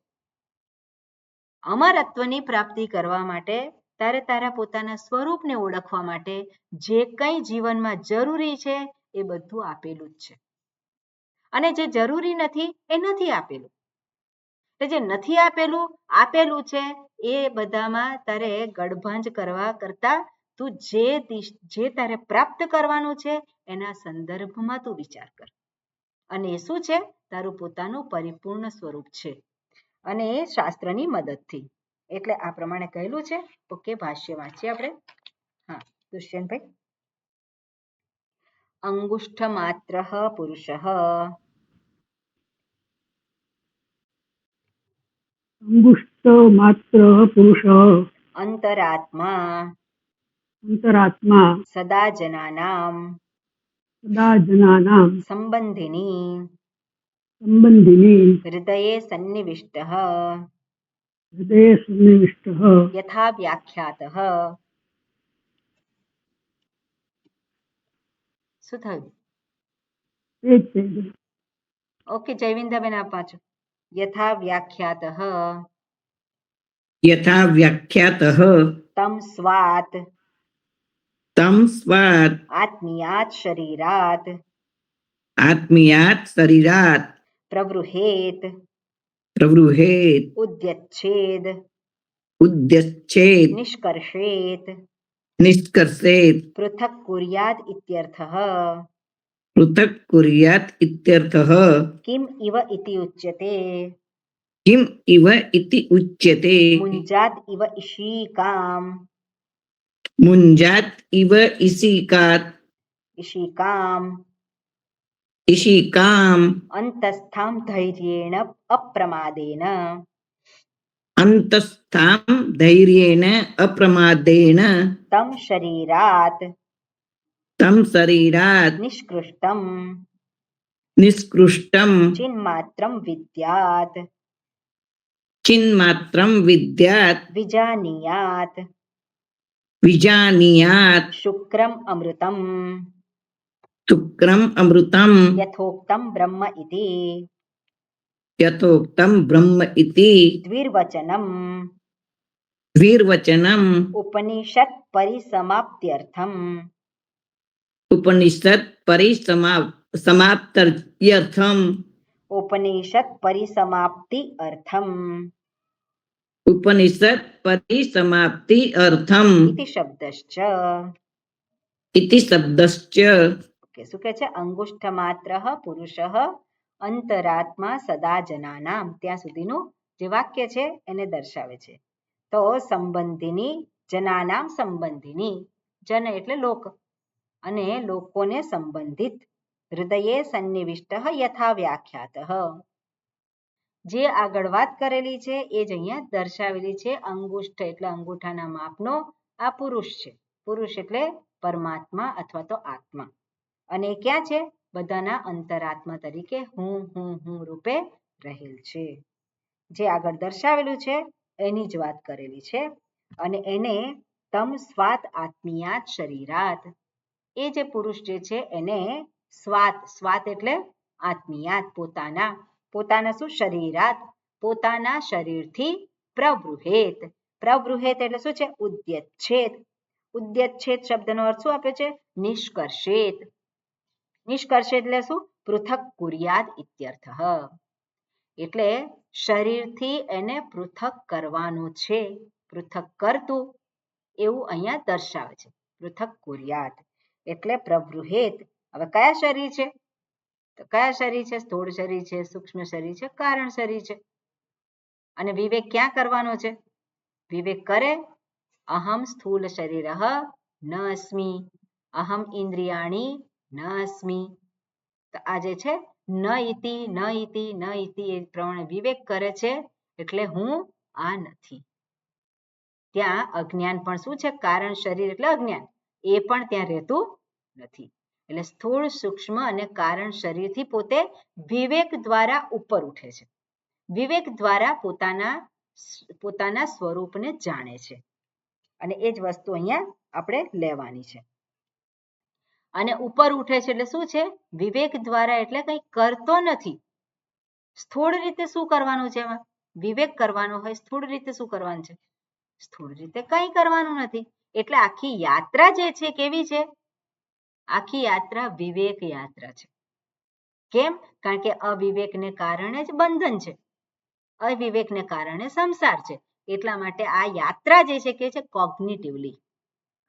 અમરત્વની પ્રાપ્તિ કરવા માટે, તારે તારા પોતાના સ્વરૂપને ઓળખવા માટે જે કંઈ જીવનમાં જરૂરી છે એ બધું આપેલું જ છે. અને જે જરૂરી નથી એ નથી આપેલું. જે નથી આપેલું, આપેલું છે એ બધામાં તારે ગડભાંજ કરવા કરતા તું જે તારે પ્રાપ્ત કરવાનું છે એના સંદર્ભમાં તું વિચાર કર. અને એ શું છે? તારું પોતાનું પરિપૂર્ણ સ્વરૂપ છે અને એ શાસ્ત્રની મદદથી. એટલે આ પ્રમાણે કહેલું છે. ઓકે, ભાષ્ય વાંચીએ આપણે. હા, દુષ્યંતભાઈ. અંગુષ્ઠ માત્ર પુરુષ, અંગુષ્ઠ માત્ર પુરુષ, અંતરાત્મા અંતરાત્મા સદા જનાનામ સદા જનાનાં સંબંધિની સંબંધિની હૃદયે સન્નિવિષ્ટઃ હૃદયે સન્નિવિષ્ટઃ યથા વ્યાખ્યાતઃ. શું થયું? એ જ છે. ઓકે, જયવિંદાબેન આપ વાંચો. યથા વ્યાખ્યાતઃ યથા વ્યાખ્યાતઃ તમ સ્વાત તમ સ્વાત આત્મીયાત શરીરાત આત્મીયાત શરીરાત પ્રવૃહેત પ્રવૃહેત ઉદ્યચ્છેદ ઉદ્યચ્છેદ નિષ્કર્ષેત નિષ્કર્ષેત પૃથક કુર્યાદ ઇત્યર્થઃ. પૃથક કુર્યાત ઇત્યર્થઃ. કિમ ઇવ ઇતિ ઉચ્યતે કિમ ઇવ ઇતિ ઉચ્યતે મુંજાત ઇવ ઈશીકામ મુંજાત ઇવ ઈશિકાત ઈશિકામ ઈશિકામ અંતસ્થામ ધૈર્યેણ અપ્રમાદેન અંતસ્થામ ધૈર્યેણ અપ્રમાદેન તમ શરીરાત તમ શરીરાત નિષ્કૃષ્ટમ નિષ્કૃષ્ટમ ચિન્માત્રમ વિદ્યાત ચિન્માત્રમ વિદ્યાત વિજાનીયાત વિજાનીયાત શુક્રમ અમૃતમ શુક્રમ અમૃતમ યથોક્તમ બ્રહ્મ ઇતિ યથોક્તમ બ્રહ્મ ઇતિ દ્વિર્વચનમ દ્વિર્વચનમ ઉપનિષદ પરિસમાપ્ત્યર્થમ ઉપનિષદ પરિસમાપ્ત્યર્થમ ઉપનિષદ પરિસમાપ્તિ અર્થમ ઉપનિષદ પરિસમાપ્તિ અર્થમ ઇતિ શબ્દશ્ચ ઇતિ શબ્દશ્ચ ઓકે શું કહે છે અંગુષ્ઠ માત્ર પુરુષ અંતરાત્મા સદા જનાનામ ત્યાં સુધીનું જે વાક્ય છે એને દર્શાવે છે તો સંબંધીની જનાનામ સંબંધીની જન એટલે લોક અને લોકોને સંબંધિત હૃદયે સન્નિવિષ્ટ યથા વ્યાખ્યાત જે આગળ વાત કરેલી છે એ જ અહીંયા દર્શાવેલી છે અંગુષ્ઠ એટલે અંગૂઠાના માપનો આ પુરુષ છે પુરુષ એટલે પરમાત્મા અથવા તો આત્મા અને ક્યાં છે બધાના અંતરાત્મા તરીકે હું રૂપે રહેલ છે જે આગળ દર્શાવેલું છે એની જ વાત કરેલી છે અને એને તમ સ્વાત આત્મીયાત શરીરાત એ જે પુરુષ જે છે એને સ્વાત એટલે આત્મીયાત પોતાના શું શરીરાત પોતાના શરીરથી પ્રવૃહેત એટલે શું છે ઉદ્યચ્છેદ શબ્દનો અર્થ શું આપ્યો છે નિષ્કર્ષેત એટલે શું પૃથક કુર્યાદ ઇત્યર્થ એટલે શરીરથી એને પૃથક કરવાનું છે પૃથક કરતું એવું અહીંયા દર્શાવે છે પૃથક કુર્યાદ એટલે પ્રવૃહેત હવે કયા શરીર છે તો કયા શરીર છે સ્થૂળ શરીર છે સૂક્ષ્મ શરીર છે કારણ શરીર છે અને વિવેક ક્યાં કરવાનો છે વિવેક કરે અહમ સ્થૂલ શરીર ન અસ્મિ અહમ ઇન્દ્રિયાણી ન અસ્મિ તો આ જે છે ન ઇતિ એ પ્રમાણે વિવેક કરે છે એટલે હું આ નથી ત્યાં અજ્ઞાન પણ શું છે કારણ શરીર એટલે અજ્ઞાન એ પણ ત્યાં રહેતું નથી એટલે સ્થૂળ સૂક્ષ્મ અને કારણ શરીરથી પોતે વિવેક દ્વારા ઉપર ઉઠે છે વિવેક દ્વારા પોતાના સ્વરૂપને જાણે છે અને એ જ વસ્તુ અહીંયા આપણે લેવાની છે અને ઉપર ઉઠે છે એટલે શું છે વિવેક દ્વારા એટલે કંઈ કરતો નથી સ્થૂળ રીતે શું કરવાનું છે એમાં વિવેક કરવાનો હોય સ્થૂળ રીતે શું કરવાનું છે સ્થૂળ રીતે કંઈ કરવાનું નથી એટલે આખી યાત્રા જે છે કેવી છે આખી યાત્રા વિવેક યાત્રા છે કેમ કારણ કે અવિવેકને કારણે જ બંધન છે અવિવેકને કારણે સંસાર છે એટલા માટે આ યાત્રા જે છે કે છે કોગ્નિટિવલી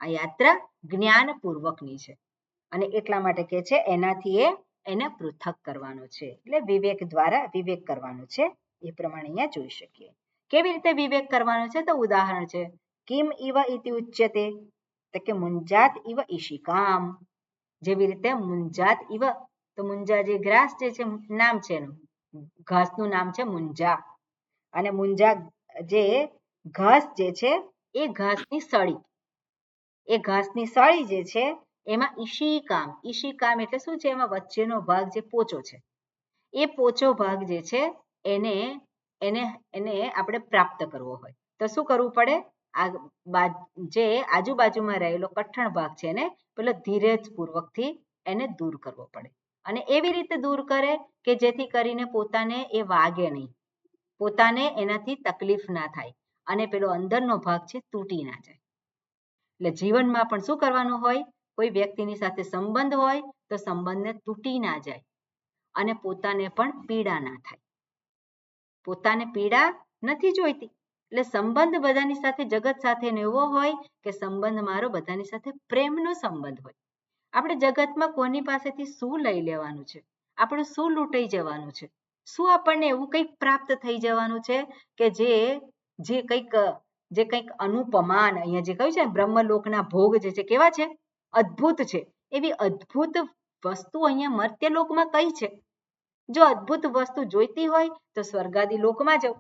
આ યાત્રા જ્ઞાનપૂર્વકની છે અને એટલા માટે કે છે એનાથી એને પૃથક કરવાનો છે એટલે વિવેક દ્વારા વિવેક કરવાનો છે એ પ્રમાણે અહીંયા જોઈ શકીએ કેવી રીતે વિવેક કરવાનો છે તો ઉદાહરણ છે કિમ ઇવ ઇતિ ઉચ્યતે તો કે મુંજાત ઇવ ઈશિકામ જેવી રીતે મુંજાત ઇવ તો મુંજા જે ગ્રાસ જે છે નામ છે એનું ઘાસનું નામ છે મુંજા અને મુંજા જે ઘાસ જે છે એ ઘાસની સળી જે છે એમાં ઈશિકામ એટલે શું છે એમાં વચ્ચેનો ભાગ જે પોચો છે એ પોચો ભાગ જે છે એને આપણે પ્રાપ્ત કરવો હોય તો શું કરવું પડે જે આજુબાજુમાં રહેલો કઠણ ભાગ છે એને પેલો ધીરજપૂર્વકથી એને દૂર કરવો પડે અને એવી રીતે દૂર કરે કે જેથી કરીને પોતાને એ વાગે નહીં પોતાને એનાથી તકલીફ ના થાય અને પેલો અંદરનો ભાગ છે તૂટી ના જાય એટલે જીવનમાં પણ શું કરવાનું હોય કોઈ વ્યક્તિની સાથે સંબંધ હોય તો સંબંધને તૂટી ના જાય અને પોતાને પણ પીડા ના થાય પોતાને પીડા નથી જોઈતી એટલે સંબંધ બધાની સાથે જગત સાથે એવો હોય કે સંબંધ મારો બધાની સાથે પ્રેમનો સંબંધ હોય આપણે જગતમાં કોની પાસેથી શું લઈ લેવાનું છે આપણું શું લૂંટાઈ જવાનું છે શું આપણને એવું કંઈક પ્રાપ્ત થઈ જવાનું છે કે જે કંઈક અનુપમાન અહીંયા જે કહ્યું છે બ્રહ્મલોકના ભોગ જે છે કેવા છે અદ્ભુત છે એવી અદ્ભુત વસ્તુ અહીંયા મર્ત્ય લોકમાં કઈ છે? જો અદ્ભુત વસ્તુ જોઈતી હોય તો સ્વર્ગાદી લોકમાં જાઓ.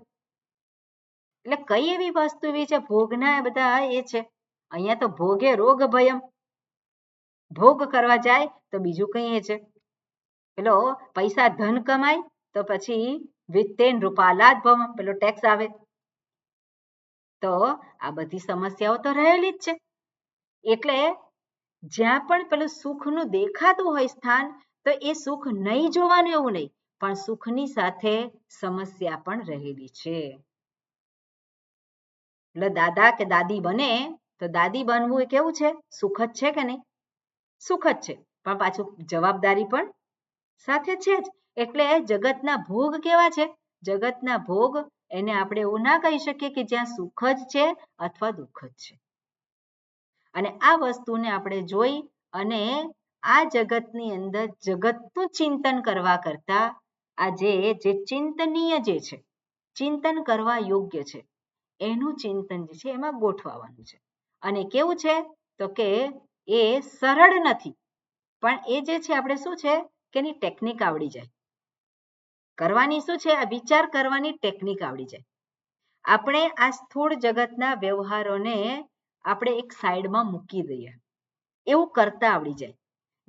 એટલે કઈ એવી વસ્તુ એવી છે ભોગના બધા એ છે? અહીંયા તો ભોગે રોગ ભયમ, ભોગ કરવા જાય તો બીજું કઈ એ છે. પેલો પૈસા ધન કમાય તો પછી વિત્તેન રૂપાલાદ ભવમ, પેલો ટેક્સ આવે. તો આ બધી સમસ્યાઓ તો રહેલી જ છે. એટલે જ્યાં પણ પેલું સુખનું દેખાતું હોય સ્થાન, તો એ સુખ નહીં જોવાનું એવું નહીં, પણ સુખની સાથે સમસ્યા પણ રહેલી છે. એટલે દાદા કે દાદી બને તો દાદી બનવું એ કેવું છે? સુખ જ છે કે નહીં? સુખ જ છે, પણ પાછું જવાબદારી પણ સાથે છે જ. એટલે જગતના ભોગ કેવા છે? જગતના ભોગ એને આપણે એવું ના કહી શકીએ કે જ્યાં સુખ જ છે અથવા દુઃખ જ છે. અને આ વસ્તુને આપણે જોઈ અને આ જગતની અંદર જગતનું ચિંતન કરવા કરતા આ જે ચિંતનીય જે છે, ચિંતન કરવા યોગ્ય છે, એનું ચિંતન જે છે એમાં ગોઠવાવાનું છે. અને કેવું છે? તો કે એ સરળ નથી, પણ એ જે છે આપણે શું છે કે એની ટેકનિક આવડી જાય. કરવાની શું છે? આ વિચાર કરવાની ટેકનિક આવડી જાય. આપણે આ સ્થૂળ જગતના વ્યવહારોને આપણે એક સાઈડમાં મૂકી દઈએ, એવું કરતા આવડી જાય.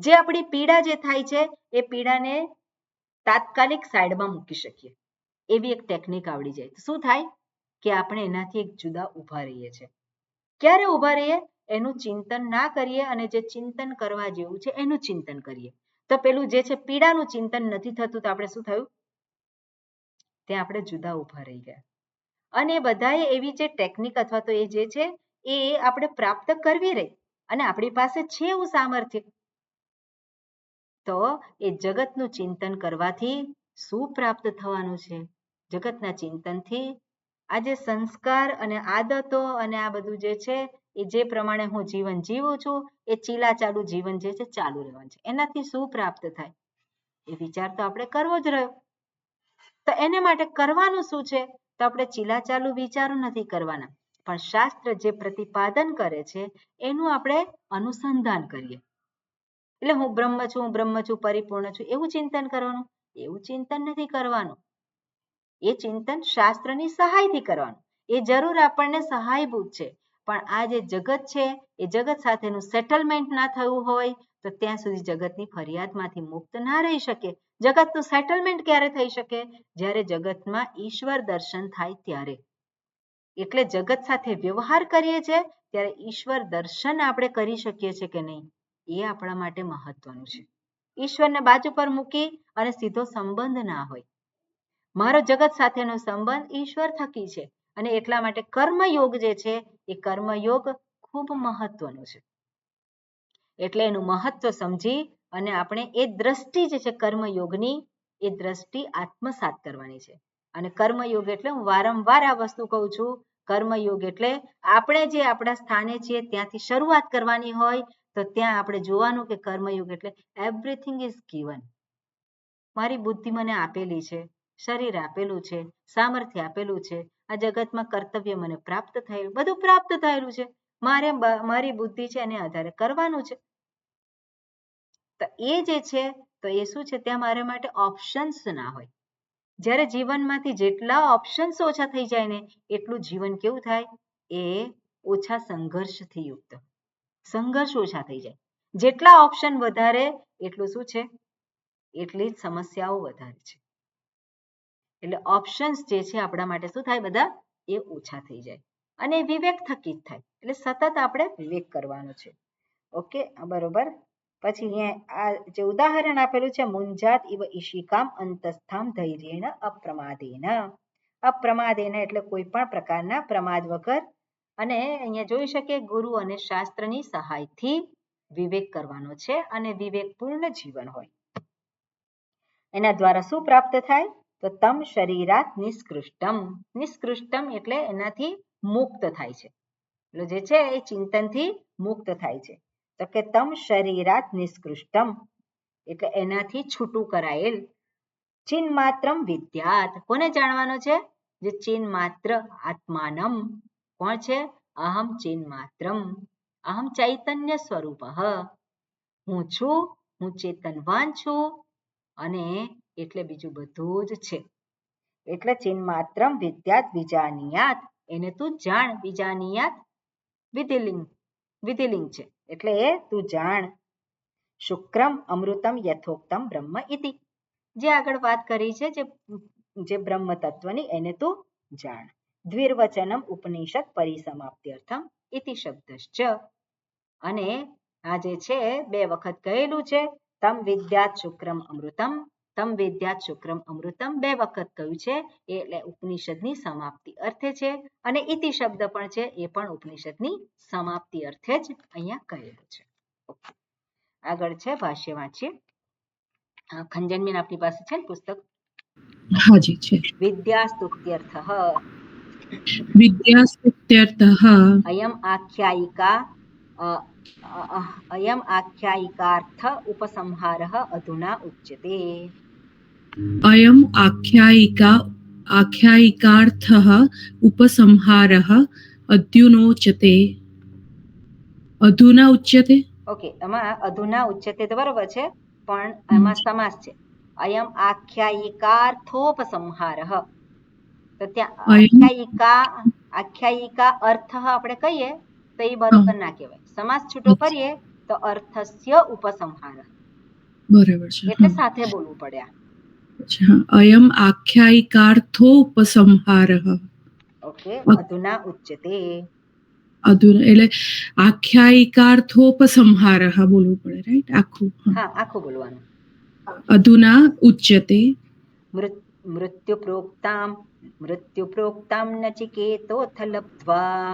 જે આપણી પીડા જે થાય છે એ પીડાને તાત્કાલિક સાઈડમાં મૂકી શકીએ, એવી એક ટેકનિક આવડી જાય. શું થાય કે આપણે એનાથી એક જુદા ઊભા રહીએ છીએ. ક્યારે ઊભા રહીએ? એનું ચિંતન ના કરીએ અને જે ચિંતન કરવા જેવું છે એનું ચિંતન કરીએ. તો પેલું જે છે પીડાનું ચિંતન નથી થતું, તો આપણે શું થયું? ત્યાં આપણે જુદા ઊભા રહી ગયા. અને બધાએ એવી જે ટેકનિક અથવા તો એ જે છે એ આપણે પ્રાપ્ત કરવી રહી, અને આપણી પાસે છે એવું સામર્થ્ય. તો એ જગતનું ચિંતન કરવાથી શું પ્રાપ્ત થવાનું છે? જગતના ચિંતનથી આ જે સંસ્કાર અને આદતો અને આ બધું જે છે એ જે પ્રમાણે હું જીવન જીવું છું એ ચીલાચાલુ જીવન જે છે ચાલુ રહેવાનું છે. એનાથી શું પ્રાપ્ત થાય એ વિચાર તો આપણે કરવો જ રહ્યો. તો એને માટે કરવાનું શું છે? તો આપણે ચીલાચાલુ વિચારો નથી કરવાના, પણ શાસ્ત્ર જે પ્રતિપાદન કરે છે એનું આપણે અનુસંધાન કરીએ. એટલે હું બ્રહ્મ છું, પરિપૂર્ણ છું, એવું ચિંતન કરવાનું? એવું ચિંતન નથી કરવાનું. એ ચિંતન શાસ્ત્રની સહાયથી કરવાનું. એ જરૂર આપણને સહાયભૂત છે, પણ આ જે જગત છે એ જગત સાથેનું સેટલમેન્ટ ના થયું હોય તો ત્યાં સુધી જગતની ફરિયાદમાંથી મુક્ત ના રહી શકે. જગતનું સેટલમેન્ટ ક્યારે થઈ શકે? જ્યારે જગતમાં ઈશ્વર દર્શન થાય ત્યારે. એટલે જગત સાથે વ્યવહાર કરીએ છીએ ત્યારે ઈશ્વર દર્શન આપણે કરી શકીએ છીએ કે નહીં, એ આપણા માટે મહત્વનું છે. ઈશ્વરને બાજુ પર મૂકી અને સીધો સંબંધ ના હોય. મારો જગત સાથેનો સંબંધ ઈશ્વર થકી છે, અને એટલા માટે કર્મયોગ જે છે એ કર્મયોગ ખૂબ મહત્વનો છે. એટલે એનું મહત્વ સમજી અને આપણે એ દ્રષ્ટિ જે છે કર્મયોગની, એ દ્રષ્ટિ આત્મસાત કરવાની છે. અને કર્મયોગ એટલે હું વારંવાર આ વસ્તુ કહું છું, કર્મયોગ એટલે આપણે જે આપણા સ્થાને છીએ ત્યાંથી શરૂઆત કરવાની હોય તો ત્યાં આપણે જોવાનું કે કર્મયોગ એટલે એવરીથિંગ ઇઝ ગિવન. મારી બુદ્ધિ મને આપેલી છે, શરીર આપેલું છે, સામર્થ્ય આપેલું છે, આ જગતમાં કર્તવ્ય મને પ્રાપ્ત થયેલું, બધું પ્રાપ્ત થયેલું છે, મારી બુદ્ધિ છે એને આધારે કરવાનું છે. તો એ જે છે તો એ શું છે? ત્યાં મારા માટે ઓપ્શન્સ ના હોય. જ્યારે જીવનમાંથી જેટલા ઓપ્શન્સ ઓછા થઈ જાય ને એટલું જીવન કેવું થાય? એ ઓછા સંઘર્ષથી યુક્ત, સંઘર્ષ ઓછા થઈ જાય. જેટલા ઓપ્શન વધારે એટલું શું છે? એટલી જ સમસ્યાઓ વધારે છે. એટલે ઓપ્શન્સ જે છે આપણા માટે શું થાય? બધા એ ઓછા થઈ જાય, અને વિવેક થકી જ થાય. એટલે સતત આપણે વિવેક કરવાનો છે. ઓકે, બરોબર. પછી અહીંયા આ જે ઉદાહરણ આપેલું છે, મુંજાત ઇવ ઈશિકામ અંતસ્થામ ધૈર્યેણ અપ્રમાદેન. અપ્રમાદેન એટલે કોઈ પણ પ્રકારના પ્રમાદ વગર, અને અહીંયા જોઈ શકીએ ગુરુ અને શાસ્ત્રની સહાયથી વિવેક કરવાનો છે, અને વિવેકપૂર્ણ જીવન હોય. એના દ્વારા શું પ્રાપ્ત થાય? તો તમ શરીરાત નિષ્કૃષ્ટમ. નિષ્કૃષ્ટમ એટલે એનાથી મુક્ત થાય છે. એટલે જે છે એ ચિંતનથી મુક્ત થાય છે. તો કે તમ શરીરાત નિષ્કૃષ્ટમ એટલે એનાથી છૂટું કરાયેલ. ચિન્ માત્રમ વિદ્યાત. કોને જાણવાનો છે? જે ચિન્ માત્ર આત્માનમ. કોણ છે? અહમ ચિન્ માત્રમ, અહમ ચૈતન્ય સ્વરૂપ. હું છું, હું ચેતનવાન છું અને એટલે બીજું બધું જ છે. એટલે ચિન્હ માત્રમ વિદ્યાત વિજાનીયાત, એને તું જાણ. વિજાનીયાત વિધિલિંગ છે એટલે એ તું જાણ. શુક્રમ અમૃતમ યથોક્તમ બ્રહ્મ ઇતિ, જે આગળ વાત કરી છે જે બ્રહ્મ તત્વની એને તું જાણ. દ્વિર્વચનમ ઉપનિષદ પરિસમાપ્ત્યર્થમ ઇતિ શબ્દશ્ચ, અને આ જે છે બે વખત કહેલું છે તમ વિદ્યાત શુક્રમ અમૃતમ, તમ વિદ્યાત શુક્રમ અમૃતમ બે વખત કહ્યું છે એટલે ઉપનિષદની સમાપ્તિ અર્થે છે. અને ઇતિ શબ્દ પણ છે એ પણ ઉપનિષદની સમાપ્તિ અર્થે જ અહીંયા કહેલું છે. આગળ છે ભાષ્ય વાંચીએ. ખંજનબેન આપની પાસે છે ને પુસ્તક? હાજી છે. વિદ્યાસ્તુત્યર્થ વિદ્યાસ્તુત્યર્થઃ અયમ આખ્યાયિકા અયમ આખ્યાયિકાર્થ ઉપસંહારઃ અધુના ઉચ્યતે. અયમ આખ્યાયિકાર્થઃ ઉપસંહારઃ અધુનોચ્યતે. અધુના ઉચ્યતે. ઓકે, એમાં અધુના ઉચ્યતે તો બરોબર છે, પણ એમાં સમાસ છે. અયમ આખ્યાયિકાર્થોપસંહારઃ, તો ત્યાં આખ્યાયિકા અર્થ આપણે કહીએ તો એ બરોબર ના કહેવાય. સમાસ છૂટો કરીએ તો અર્થસ્ય ઉપસંહાર, બરાબર છે. એટલે સાથે બોલવું પડે. અયમ આખ્યાયિકાર્થોપસંહારઃ. ઓકે, અધુના ઉચ્યતે. અધુના એટલે આખ્યાયિકાર્થોપસંહારઃ બોલવું પડે, રાઈટ? આખું. હા, આખું બોલવાનું. અધુના ઉચ્યતે. મૃત્યુપ્રોક્તામ નચિકેતોથ લબ્ધ્વા.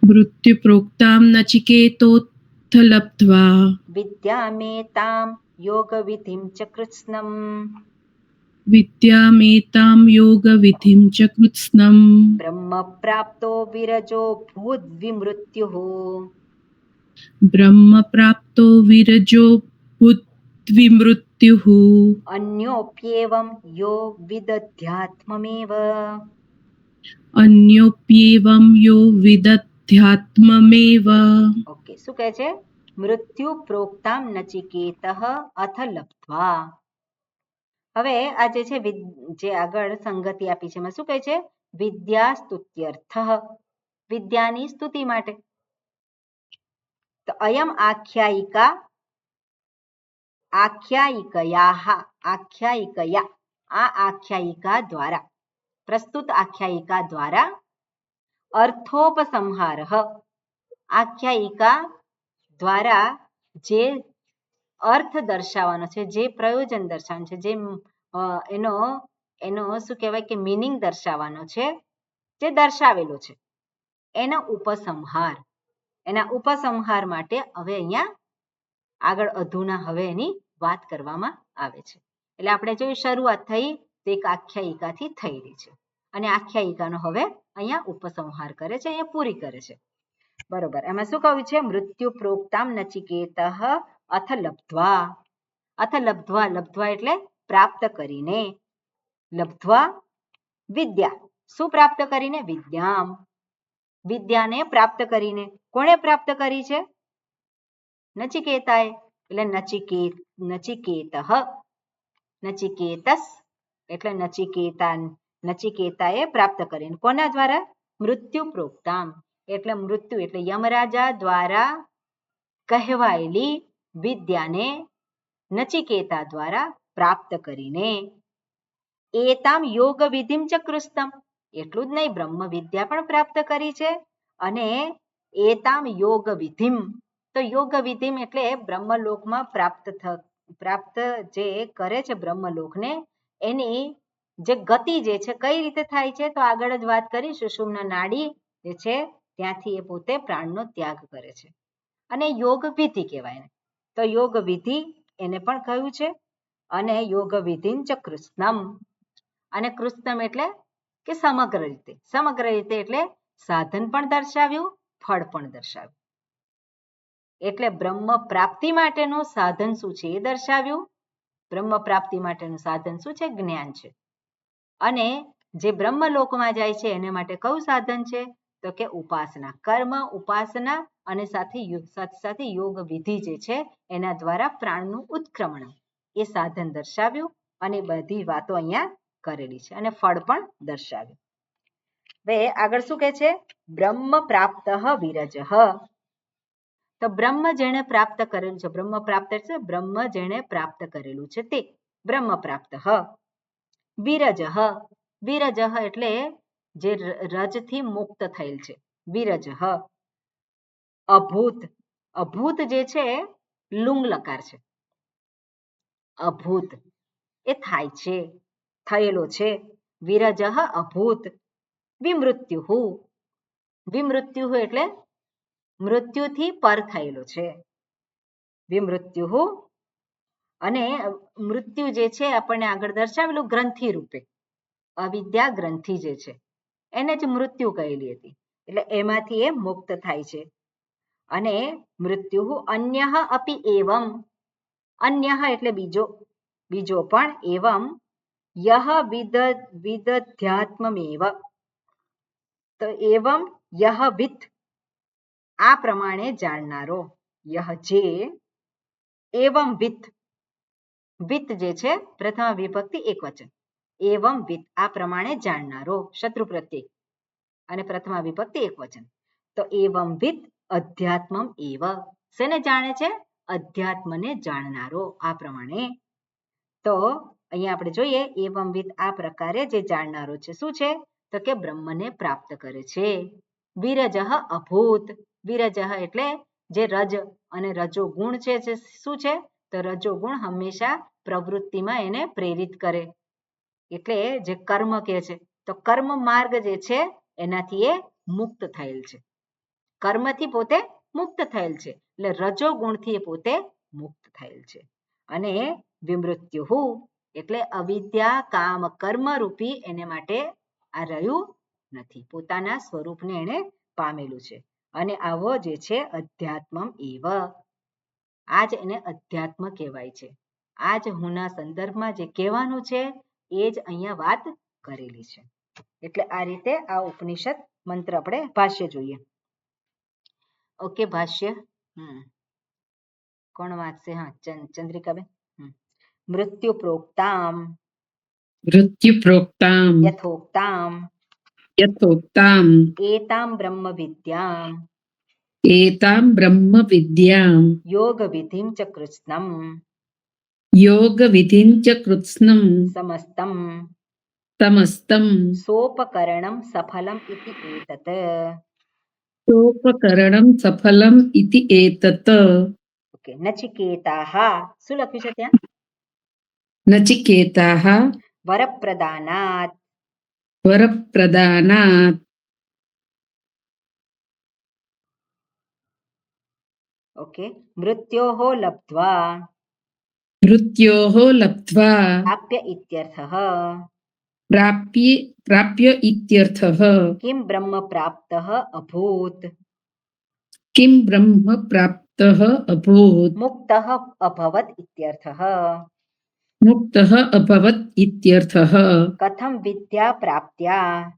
મૃત્યુપ્રોક્તામ નચિકેતોથ લબ્ધ્વા. વિદ્યામેતામ યોગવિધિમ ચ કૃત્સ્નમ. વિદ્યામેતામ યોગવિધિમ ચ કૃત્સ્નમ. બ્રહ્મ પ્રાપ્તો વિરજો ભૂત વિમૃત્યુઃ. બ્રહ્મ પ્રાપ્તો વિરજો ભૂત વિમૃત્યુઃ. અન્યોપ્યેવં યો વિદધ્યાત્મમેવ. અન્યોપ્યેવં યો વિદધ્યાત્મમેવ. ઓકે, શું કહે છે? મૃત્યુ પ્રોક્તામ નચિકેતઃ અથ લબ્ધ્વા. હવે આ જે છે જે આગળ સંગતિ આપી છે એમાં શું કહે છે? વિદ્યા સ્તુત્યર્થ, વિદ્યાની સ્તુતિ માટે. તો અયમ આખ્યાયિકા આ આખ્યાયિકા દ્વારા, પ્રસ્તુત આખ્યાયિકા દ્વારા અર્થોપસંહાર, આખ્યાયિકા દ્વારા જે અર્થ દર્શાવવાનો છે, જે પ્રયોજન દર્શાવવાનું છે, જે એનો શું કહેવાય કે મિનિંગ દર્શાવવાનો છે, જે દર્શાવેલો છે એનો ઉપસંહાર. એના ઉપસંહાર માટે હવે અહીંયા આગળ અધુના હવે એની વાત કરવામાં આવે છે. એટલે આપણે જોયું શરૂઆત થઈ તો એક આખ્યાયિકાથી થયેલી છે, અને આખ્યાયિકાનો હવે અહીંયા ઉપસંહાર કરે છે, અહીંયા પૂરી કરે છે. બરોબર. એમાં શું કહ્યું છે? મૃત્યુ પ્રોક્તામ નચિકેતઃ અથ લબ્ધ્વા. અથ લબ્ધ્વા, લબ્ધ્વા એટલે પ્રાપ્ત કરીને. લબ્ધ્વા વિદ્યા, શું પ્રાપ્ત કરીને? વિદ્યામ, વિદ્યાને પ્રાપ્ત કરીને. કોણે પ્રાપ્ત કરી છે? નચિકેતાએ. એટલે નચિકેતઃ, નચિકેતસ એટલે નચિકેતાએ પ્રાપ્ત કરીને. કોના દ્વારા? મૃત્યુ પ્રોક્તામ એટલે મૃત્યુ એટલે યમરાજા દ્વારા કહેવાયેલી વિદ્યાને નચિકેતા દ્વારા પ્રાપ્ત કરીને. એતામ યોગ વિધિમ ચ કૃત્સ્નમ, એટલું જ નહીં, બ્રહ્મ વિદ્યા પણ પ્રાપ્ત કરી છે. અને એતામ યોગ વિધિમ, તો યોગ વિધિમ એટલે બ્રહ્મલોકમાં પ્રાપ્ત જે કરે છે બ્રહ્મલોકને, એની જે ગતિ જે છે કઈ રીતે થાય છે? તો આગળ જ વાત કરી, સુષુમ્ના નાડી જે છે ત્યાંથી એ પોતે પ્રાણનો ત્યાગ કરે છે, અને યોગ વિધિ કહેવાય. તો યોગ વિધિ એને પણ કહ્યું છે. અને યોગ વિધિન ચ કૃત્સ્નમ, અને કૃત્સ્નમ એટલે કે સમગ્ર રીતે. સમગ્ર રીતે એટલે સાધન પણ દર્શાવ્યું, ફળ પણ દર્શાવ્યું. એટલે બ્રહ્મ પ્રાપ્તિ માટેનું સાધન શું છે એ દર્શાવ્યું. બ્રહ્મ પ્રાપ્તિ માટેનું સાધન શું છે? જ્ઞાન છે. અને જે બ્રહ્મલોકમાં જાય છે એને માટે કયું સાધન છે? તો કે ઉપાસના, કર્મ, ઉપાસના અને સાથે યોગ વિધિ જે છે એના દ્વારા પ્રાણનું ઉત્ક્રમણ એ સાધન દર્શાવ્યું અને બધી વાતો અહીંયા કરેલી છે અને ફળ પણ દર્શાવ્યું. હવે આગળ શું કહે છે? બ્રહ્મ પ્રાપ્ત વિરજ. તો બ્રહ્મ જેણે પ્રાપ્ત કરેલું છે, બ્રહ્મ પ્રાપ્ત એટલે બ્રહ્મ જેણે પ્રાપ્ત કરેલું છે તે બ્રહ્મ પ્રાપ્ત. વિરજ. વિરજ એટલે જે રજથી મુક્ત થયેલ છે. વિરજ. અભૂત. અભૂત જે છે લુંગ લકાર છે. અભૂત એ થાય છે, થયેલો છે. વિરજ અભૂત. વિમૃત્યુ. વિમૃત્યુ એટલે મૃત્યુથી પર થયેલો છે. વિમૃત્યુ. અને મૃત્યુ જે છે આપણને આગળ દર્શાવેલું ગ્રંથિ રૂપે, અવિદ્યા ગ્રંથિ જે છે એને જ મૃત્યુ કહેલી હતી, એટલે એમાંથી એ મુક્ત થાય છે. અને મૃત્યુ અન્ય અપી એવમ. અન્ય એટલે બીજો, બીજો પણ એવમ યહ વિદધ્યાત્મમેવ. તો એવમ યહ વિદ આ પ્રમાણે જાણનારો, યહ જે, એવમ વિદ. વિત જે છે પ્રથમ વિભક્તિ એક વચન. એવમ વિત આ પ્રમાણે જાણનારો શત્રુ પ્રત્યય અને પ્રથમ વિભક્તિ એક વચન. તો એવમ વિત અધ્યાત્મમ એવ. શેને જાણે છે? અધ્યાત્મને જાણનારો આ પ્રમાણે. તો અહીંયા આપણે જોઈએ એવમ વિત આ પ્રકારે જે જાણનારો છે શું છે? તો કે બ્રહ્મને પ્રાપ્ત કરે છે. વિરજ અભૂત. વિરજ એટલે જે રજ અને રજો ગુણ છે જે શું છે? તો રજો ગુણ હંમેશા પ્રવૃત્તિમાં એને પ્રેરિત કરે, એટલે જે કર્મ કે છે તો કર્મ માર્ગ જે છે એનાથી એ મુક્ત થયેલ છે. કર્મથી પોતે મુક્ત થયેલ છે, એટલે રજો ગુણથી એ પોતે મુક્ત થયેલ છે. અને વિમૃત્યુ એટલે અવિદ્યા કામ કર્મ રૂપી એને માટે આ રહ્યું નથી, પોતાના સ્વરૂપને એને પામેલું છે. અને આવો જે છે અધ્યાત્મમ એવ, આ જ એને અધ્યાત્મ કહેવાય છે. આ જ હુંના સંદર્ભમાં જે કહેવાનું છે એ જ અહીંયા વાત કરેલી છે. એટલે આ રીતે આ ઉપનિષદ મંત્ર આપણે ભાષ્ય જોઈએ. ઓકે, ભાષ્ય કોણ વાંચશે? હા, ચંદ્રિકાબેન. મૃત્યુ પ્રોક્તામ. મૃત્યુ પ્રોક્તામ. યથોક્તામ. યથોક્તામ. એતામ બ્રહ્મ વિદ્યામ. એતામ બ્રહ્મ વિદ્યામ. યોગ વિધિમ ચ કૃત્સ્નમ. યોગ વિધિમ ચ કૃત્સ્નમ. સમસ્તમ. સમસ્તમ. સોપકરણમ સફલમ ઇતિ એતત. સોપકરણમ સફલમ ઇતિ એતત. ઓકે, નચિકેતાઃ. શું લખ્યું છે ત્યાં? નચિકેતાઃ. વરપ્રદાનાત. વરપ્રદાનાત. ઓકે, મૃત્યોઃ લબ્ધ્વા. મૃત્યોઃ લબ્ધ્વા. પ્રાપ્ય ઇત્યર્થઃ. પ્રાપ્ય ઇત્યર્થઃ. કિમ બ્રહ્મ પ્રાપ્તઃ અભૂત. કિમ બ્રહ્મ પ્રાપ્તઃ અભૂત. મુક્તઃ અભવત ઇત્યર્થઃ. મુક્તઃ અભવત ઇત્યર્થઃ. કથમ વિદ્યા પ્રાપ્ત્યા.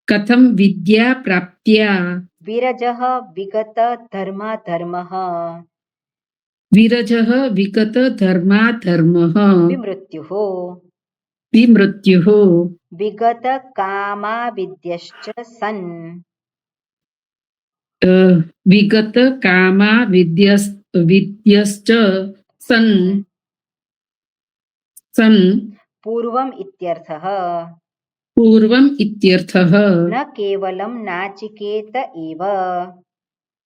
કથમ વિદ્યા પ્રાપ્ત્યા. વિરજઃ વિગત ધર્માધર્મઃ. વિરજઃ વિગત ધર્માધર્મઃ. વિમૃત્યુઃ. વિમૃત્યુઃ. વિગત કામાવિદ્યશ્ચ સન. વિગત કામા વિદ્યશ્ચ સન. સન. પૂર્વમ ઇત્યર્થઃ. પૂર્વમ ઇત્યર્થઃ. ન કેવલમ નાચિકેત એવ.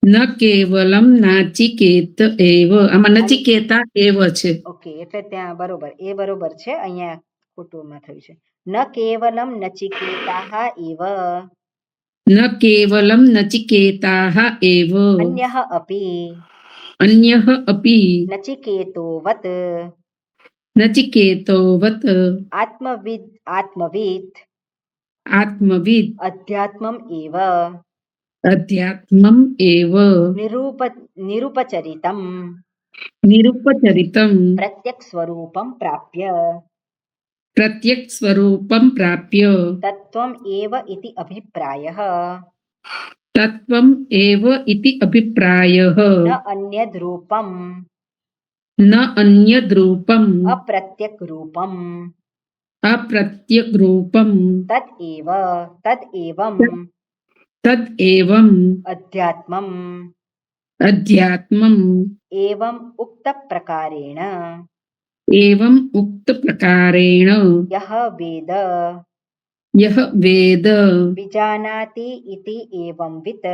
ન કેવલમ નાચિકેત એવ. આમાં નચિકેતા એવ છે. ઓકે, એટલે ત્યાં બરોબર, એ બરોબર છે, અહીંયા ખોટુંમાં થયું છે. ન કેવલમ નચિકેતાઃ એવ. ન કેવલમ નચિકેતાઃ એવ. અન્યઃ અપી. અન્યઃ અપી. નચિકેતોવત. નચિકેતોવત. આત્મવિદ. આત્મવિદ. અધ્યાત્મમ એવ. અધ્યાત્મમ એવ. નિરૂપચરિતમ. નિરૂપચરિતમ. પ્રત્યક્ષ સ્વરૂપમ પ્રાપ્ય. પ્રત્યક સ્વરૂપમ પ્રાપ્ય. તત્વમ એવ ઇતિ અભિપ્રાયઃ. તત્વમ એવ ઇતિ અભિપ્રાયઃ ન અન્યદ રૂપમ ન અન્યદ રૂપમ અપ્રત્યક રૂપમ અપ્રત્યક રૂપમ તદેવ તદેવમ તદ્એવમ અધ્યાત્મમ અધ્યાત્મમ એવમ ઉક્ત પ્રકારેણ એવમ ઉક્ત પ્રકારેણ યહ વેદ યહ વેદ વિજાનાતિ ઇતિ એવંવિત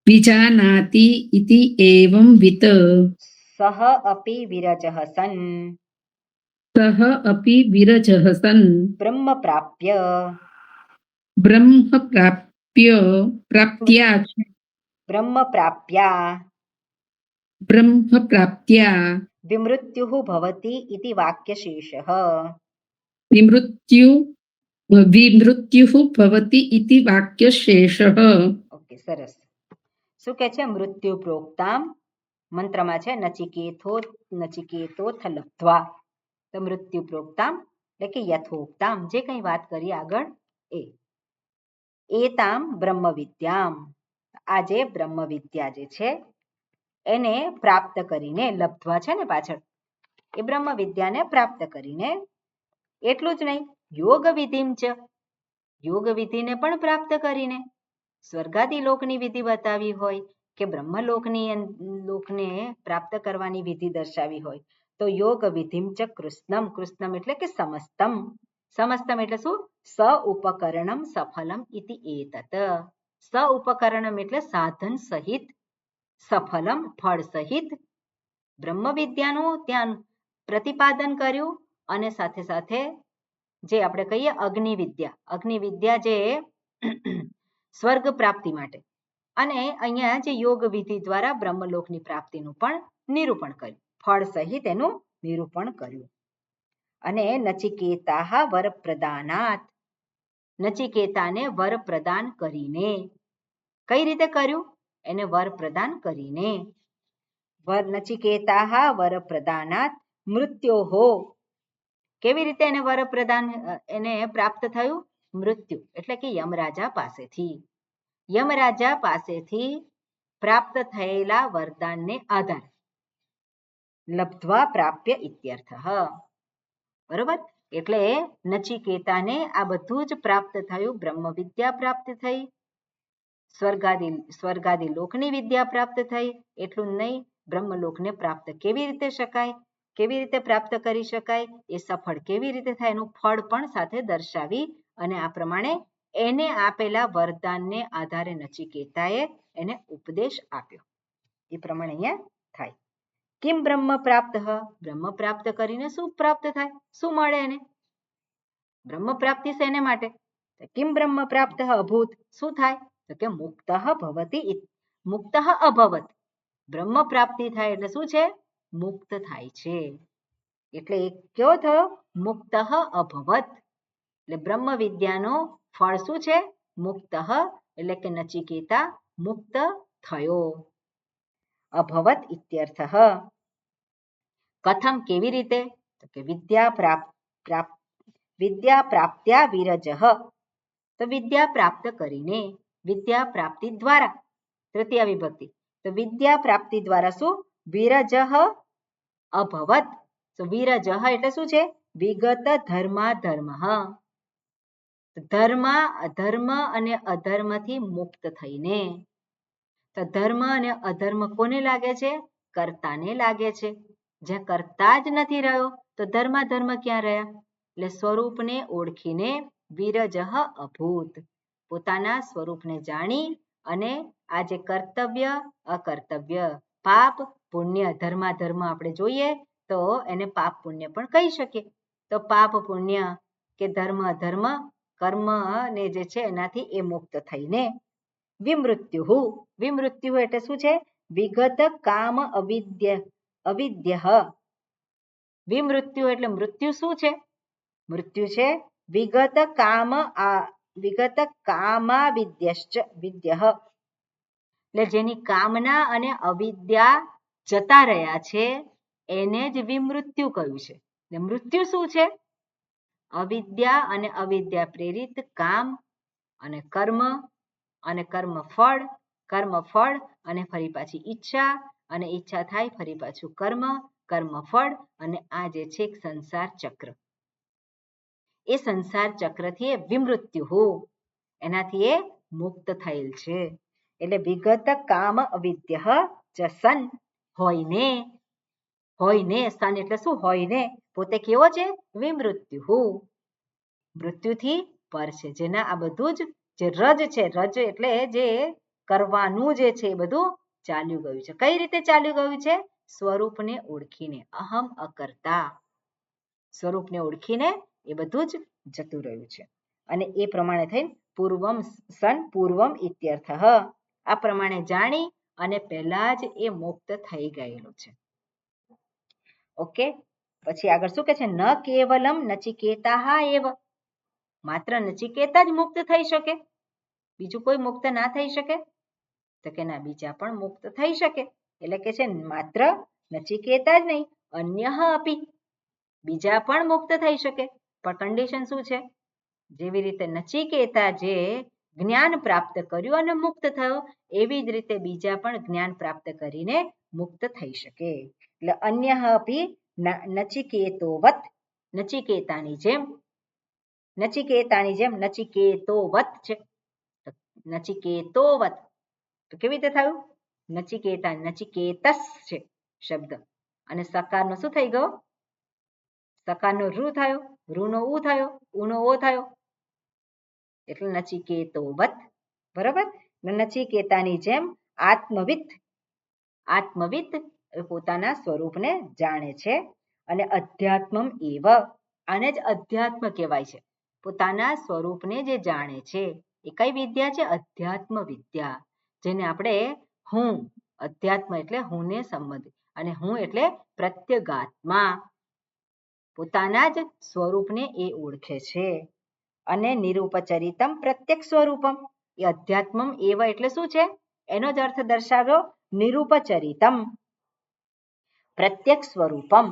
વિજાનાતિ ઇતિ એવં વિત સહ અપિ વિરજઃ સન સહ અપિ વિરજઃ સન બ્રહ્મ પ્રાપ્ય બ્રહ્મ પ્રાપ્ત્યા બ્રહ્મ પ્રાપ્યા બ્રહ્મ પ્રાપ્ત્યા વિમૃત્યુઃ ભવતિ ઇતિ વાક્યશેષઃ વિમૃત્યુઃ ભવતિ ઇતિ વાક્યશેષઃ ઓકે સરસ શું કે છે મૃત્યુ પ્રોક્તામ મંત્રમાં છે નચિકેતોથ લબ્ધ્વા તો મૃત્યુ પ્રોક્તામ એટલે કે યથોક્તામ જે કંઈ વાત કરી આગળ એ એતામ બ્રહ્મ વિદ્યામ આ જે બ્રહ્મ વિદ્યા જે છે એને પ્રાપ્ત કરીને લબ્ધ્વા છે ને પાછળ એ બ્રહ્મ વિદ્યાને પ્રાપ્ત કરીને એટલું જ નહીં યોગ વિધિમ ચ યોગ વિધિને પણ પ્રાપ્ત કરીને સ્વર્ગાદી લોકની વિધિ બતાવી હોય કે બ્રહ્મલોકને પ્રાપ્ત કરવાની વિધિ દર્શાવી હોય તો યોગ વિધિમ ચ કૃષ્ણમ કૃષ્ણમ એટલે કે સમસ્તમ સમસ્તમ એટલે શું સ ઉપકરણમ સફલમ ઇતિ એતત સ ઉપકરણમ એટલે સાધન સહિત સફલમ ફળ સહિત બ્રહ્મ વિદ્યાનું ત્યાં પ્રતિપાદન કર્યું અને સાથે સાથે જે આપણે કહીએ અગ્નિ વિદ્યા જે સ્વર્ગ પ્રાપ્તિ માટે અને અહીંયા જે યોગ વિધિ દ્વારા બ્રહ્મલોકની પ્રાપ્તિનું પણ નિરૂપણ કર્યું ફળ સહિત એનું નિરૂપણ કર્યું અને નચિકેતા વર પ્રદાનાત નચિકેતાને વર પ્રદાન કરીને કઈ રીતે કર્યું એને વર પ્રદાન કરીને નચિકેતા વર પ્રદાનાત મૃત્યોહો કેવી રીતે એને વર પ્રદાન એને પ્રાપ્ત થયું મૃત્યુ એટલે કે યમરાજા પાસેથી પ્રાપ્ત થયેલા વરદાનને આધારે લબ્ધ્વા પ્રાપ્ય ઇત્યર્થ બરોબર એટલે નચિકેતાને આ બધું જ પ્રાપ્ત થયું બ્રહ્મ વિદ્યા પ્રાપ્ત થઈ સ્વર્ગાદી લોકની વિદ્યા પ્રાપ્ત થઈ એટલું નહીં બ્રહ્મલોકને પ્રાપ્ત કેવી રીતે પ્રાપ્ત કરી શકાય એ સફળ કેવી રીતે થાય એનું ફળ પણ સાથે દર્શાવી અને આ પ્રમાણે એને આપેલા વરદાનને આધારે નચિકેતાએ એને ઉપદેશ આપ્યો એ પ્રમાણે અહીંયા થાય કિમ બ્રહ્મ પ્રાપ્ત કરીને શું પ્રાપ્ત થાય શું મળે એને બ્રહ્મ પ્રાપ્તિ છે એને માટે કિમ બ્રહ્મ પ્રાપ્ત અભૂત શું થાય તો કે મુક્ત અભવત બ્રહ્મ પ્રાપ્તિ થાય એટલે શું છે મુક્ત થાય છે એટલે એ કયો થયો મુક્ત અભવત એટલે બ્રહ્મ વિદ્યાનો ફળ શું છે મુક્ત એટલે કે નચિકેતા મુક્ત થયો અભવત ઇત્યર્થ કથમ કેવી રીતે તો કે વિદ્યા પ્રાપ્ત્યા વિરજઃ તો વિદ્યા પ્રાપ્ત કરીને વિદ્યા પ્રાપ્તિ દ્વારા તૃતીય વિભક્તિ તો વિદ્યા પ્રાપ્તિ દ્વારા શું વિરજઃ અભવત તો વિરજઃ એટલે શું છે વિગત ધર્મ અને અધર્મથી મુક્ત થઈને તો ધર્મ અને અધર્મ કોને લાગે છે કર્તાને લાગે છે જ્યાં કર્તા જ નથી રહ્યો તો ધર્મ ક્યાં રહ્યા એટલે સ્વરૂપને ઓળખીને વિરજઃ અભૂત પોતાના સ્વરૂપને જાણી અને આ જે કર્તવ્ય અકર્તવ્ય પાપ પુણ્ય ધર્મ આપણે જોઈએ તો એને પાપ પુણ્ય પણ કહી શકીએ તો પાપ પુણ્ય કે ધર્મ અધર્મ કર્મ ને જે છે એનાથી એ મુક્ત થઈને વિમૃત્યુ એટલે શું છે વિગત કામ અવિદ્ય વિમૃત્યુ એટલે મૃત્યુ શું છે મૃત્યુ છે વિગત કામાવિદ્યશ્ચ વિદ્ય એટલે જેની કામના અને અવિદ્યા જતા રહ્યા છે એને જ વિમૃત્યુ કહ્યું છે એટલે મૃત્યુ શું છે અવિદ્યા અને અવિદ્યા પ્રેરિત કામ અને કર્મ અને કર્મફળ અને ફરી પાછી ઈચ્છા અને ઈચ્છા થાય ફરી પાછું કર્મફળ અને આ જે છે એક સંસાર ચક્ર. એ સંસાર ચક્રથી એ વિમૃત્યુ એનાથી એ મુક્ત થયેલ છે. એટલે વિગત કામ અવિદ્ય જ સન હોયને સન એટલે શું હોયને પોતે કેવો છે વિમૃત્યુ મૃત્યુથી પર છે. જેના આ બધું જ જે રજ છે રજ એટલે જે કરવાનું જે છે એ બધું ચાલ્યું ગયું છે. કઈ રીતે ચાલ્યું ગયું છે? સ્વરૂપને ઓળખીને અહમ અકર્તા સ્વરૂપને ઓળખીને એ બધું જ જતું રહ્યું છે. અને એ પ્રમાણે થઈને પૂર્વમ ઇત્યર્થ આ પ્રમાણે જાણી અને પહેલા જ એ મુક્ત થઈ ગયેલું છે. ઓકે, પછી આગળ શું કે છે? ન કેવલમ નચિકેતા એવ માત્ર નચિકેતા જ મુક્ત થઈ શકે, બીજું કોઈ મુક્ત ના થઈ શકે? તો કે ના, બીજા પણ મુક્ત થઈ શકે. એટલે કે છે માત્ર નચિકેતા જ નહીં, અન્ય અપી બીજા પણ મુક્ત થઈ શકે. પણ કન્ડિશન શું છે? જેવી રીતે નચિકેતા જે જ્ઞાન પ્રાપ્ત કર્યું અને મુક્ત થયો, એવી જ રીતે બીજા પણ જ્ઞાન પ્રાપ્ત કરીને મુક્ત થઈ શકે. એટલે અન્ય અપી નચિકેતોવત નચિકેતાની જેમ નચિકેતોવત છે. નચિકેતોવત તો કેવી રીતે થયું? નચિકેતા નચિકેતસ છે શબ્દ અને સકારનો શું થઈ ગયો? સકારનો રૂ થયો, રૂનો ઉ થયો, ઉનો ઓ થયો એટલે નચિકેતોવત. બરાબર? નચિકેતાની જેમ આત્મવિત પોતાના સ્વરૂપને જાણે છે. અને અધ્યાત્મમ એવ આને જ અધ્યાત્મ કહેવાય છે. પોતાના સ્વરૂપને જે જાણે છે એ કઈ વિદ્યા છે? અધ્યાત્મ વિદ્યા. જેને આપણે હું અધ્યાત્મ એટલે હુંને સંબંધિત અને હું એટલે પ્રત્યેગાત્મા પોતાના જ સ્વરૂપને એ ઓળખે છે. અને નિરૂપચરિતમ પ્રત્યક્ષ સ્વરૂપમ એ અધ્યાત્મમ એવ એટલે શું છે? એનો જ અર્થ દર્શાવ્યો નિરૂપચરિતમ પ્રત્યક્ષ સ્વરૂપમ.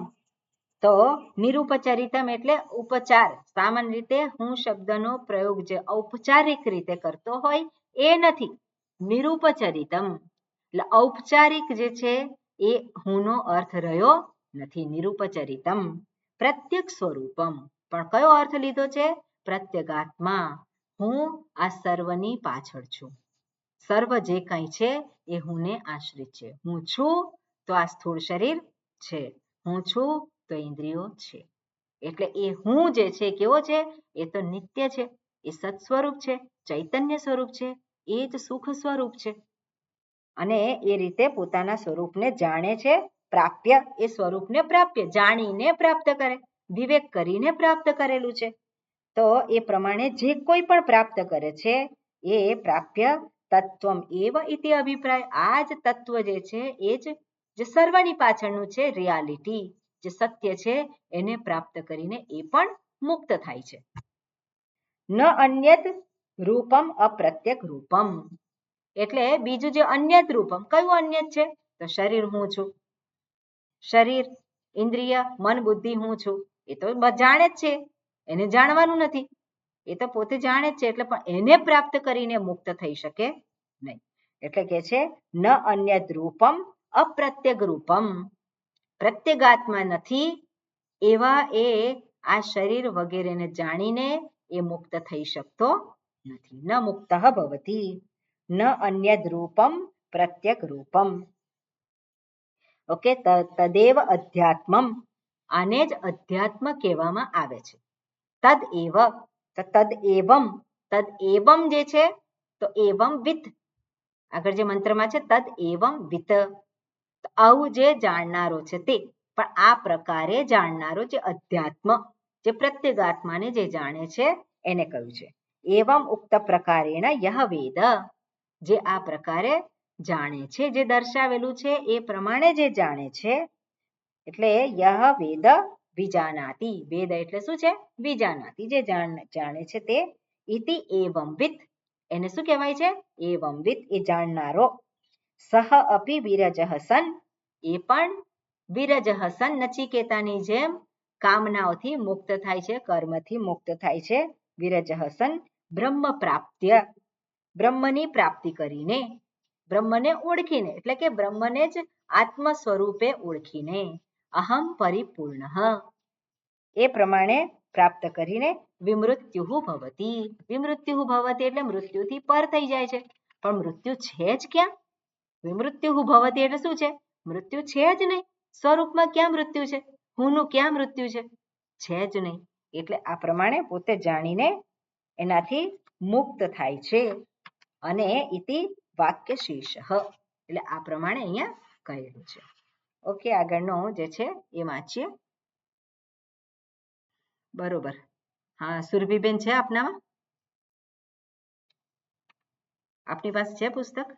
તો નિરૂપચરિતમ એટલે ઉપચાર. સામાન્ય રીતે હું શબ્દનો પ્રયોગ જે ઔપચારિક રીતે કરતો હોય એ નથી. નિરૂપચરિતમ એટલે ઔપચારિક જે છે એ હુંનો અર્થ રહ્યો નથી. નિરૂપચરિતમ પ્રત્યક્ષ સ્વરૂપમ પણ કયો અર્થ લીધો છે? પ્રત્યેગાત્મા. હું આ સર્વની પાછળ છું. સર્વ જે કંઈ છે એ હુંને આશ્રિત છે. હું છું તો આ સ્થૂળ શરીર છે, હું છું તો ઇન્દ્રિયો છે. એટલે એ હું જે છે કેવો છે? એ તો નિત્ય છે, એ સત સ્વરૂપ છે, ચૈતન્ય સ્વરૂપ છે, એ જ સુખ સ્વરૂપ છે. અને એ રીતે પોતાના સ્વરૂપને જાણે છે. પ્રાપ્ય એ સ્વરૂપને પ્રાપ્ય જાણીને પ્રાપ્ત કરે, વિવેક કરીને પ્રાપ્ત કરેલું છે. તો એ પ્રમાણે જે કોઈ પણ પ્રાપ્ત કરે છે એ પ્રાપ્ય તત્વમ એવ ઇતિ અભિપ્રાય. આ જ તત્વ જે છે એ જ જે સર્વની પાછળનું છે રિયાલિટી જે સત્ય છે એને પ્રાપ્ત કરીને એ પણ મુક્ત થાય છે. ન અન્યત રૂપમ અપ્રત્યક રૂપમ એટલે બીજું જે અન્યત રૂપમ કયું અન્યત છે? તો શરીર હું છું, શરીર ઇન્દ્રિય મન બુદ્ધિ હું છું. એ તો જાણે જ છે, એને જાણવાનું નથી. એ તો પોતે જાણે જ છે. એટલે પણ એને પ્રાપ્ત કરીને મુક્ત થઈ શકે નહીં. એટલે કે છે ન અન્યત રૂપમ અપ્રત્યક રૂપમ પ્રત્યેગાત્મા નથી એવા એ આ શરીર વગેરેને જાણીને એ મુક્ત થઈ શકતો નથી. ન મુક્ત ભવતી ન અન્યદ રૂપમ પ્રત્યક રૂપમ. ઓકે, તદેવ અધ્યાત્મમ આને જ અધ્યાત્મ કહેવામાં આવે છે. તદ જે છે તો એવમ વિત આગળ જે મંત્રમાં છે તદ એવમ વિત આવું જે જાણનારો છે તે પણ આ પ્રકારે જાણનારો જે અધ્યાત્મ જે પ્રત્યેગાત્માને જે જાણે છે એને કહ્યું છે. એવમ ઉક્ત પ્રકારેણ યહ વેદ જે આ પ્રકારે જાણે છે, જે દર્શાવેલું છે એ પ્રમાણે જે જાણે છે એટલે યહ વેદ વિજાનાતિ. વેદ એટલે શું છે? વિજાનાતિ જે જાણે છે તે. ઇતિ એવંવિત એને શું કહેવાય છે? એવંવિત એ જાણનારો. સહ અપી વિરજઃ સન એ પણ વિરજઃ સન નચિકેતાની જેમ કામનાઓથી મુક્ત થાય છે, કર્મથી મુક્ત થાય છે. વિરજઃ સન બ્રહ્મ પ્રાપ્ત્ય બ્રહ્મની પ્રાપ્તિ કરીને, બ્રહ્મને ઓળખીને, એટલે કે બ્રહ્મને જ આત્મ સ્વરૂપે ઓળખીને, અહમ પરિપૂર્ણ એ પ્રમાણે પ્રાપ્ત કરીને વિમૃત્યુ ભવતી. વિમૃત્યુ ભવતી એટલે મૃત્યુથી પર થઈ જાય છે. પણ મૃત્યુ છે જ ક્યાં? વિમૃત્યુ ભવતી એટલે શું છે? મૃત્યુ છે જ નહીં. સ્વરૂપમાં ક્યાં મૃત્યુ છે? હુંનું ક્યાં મૃત્યુ છે જ નહીં. એટલે આ પ્રમાણે પોતે જાણીને એનાથી મુક્ત થાય છે. અને ઇતિ વાક્ય શીર્ષ, એટલે આ પ્રમાણે અહીંયા કહેલું છે. ઓકે, આગળનો જે છે એ વાંચીએ. બરોબર. હા, સુરભીબેન છે આપનામાં? આપની પાસે છે પુસ્તક?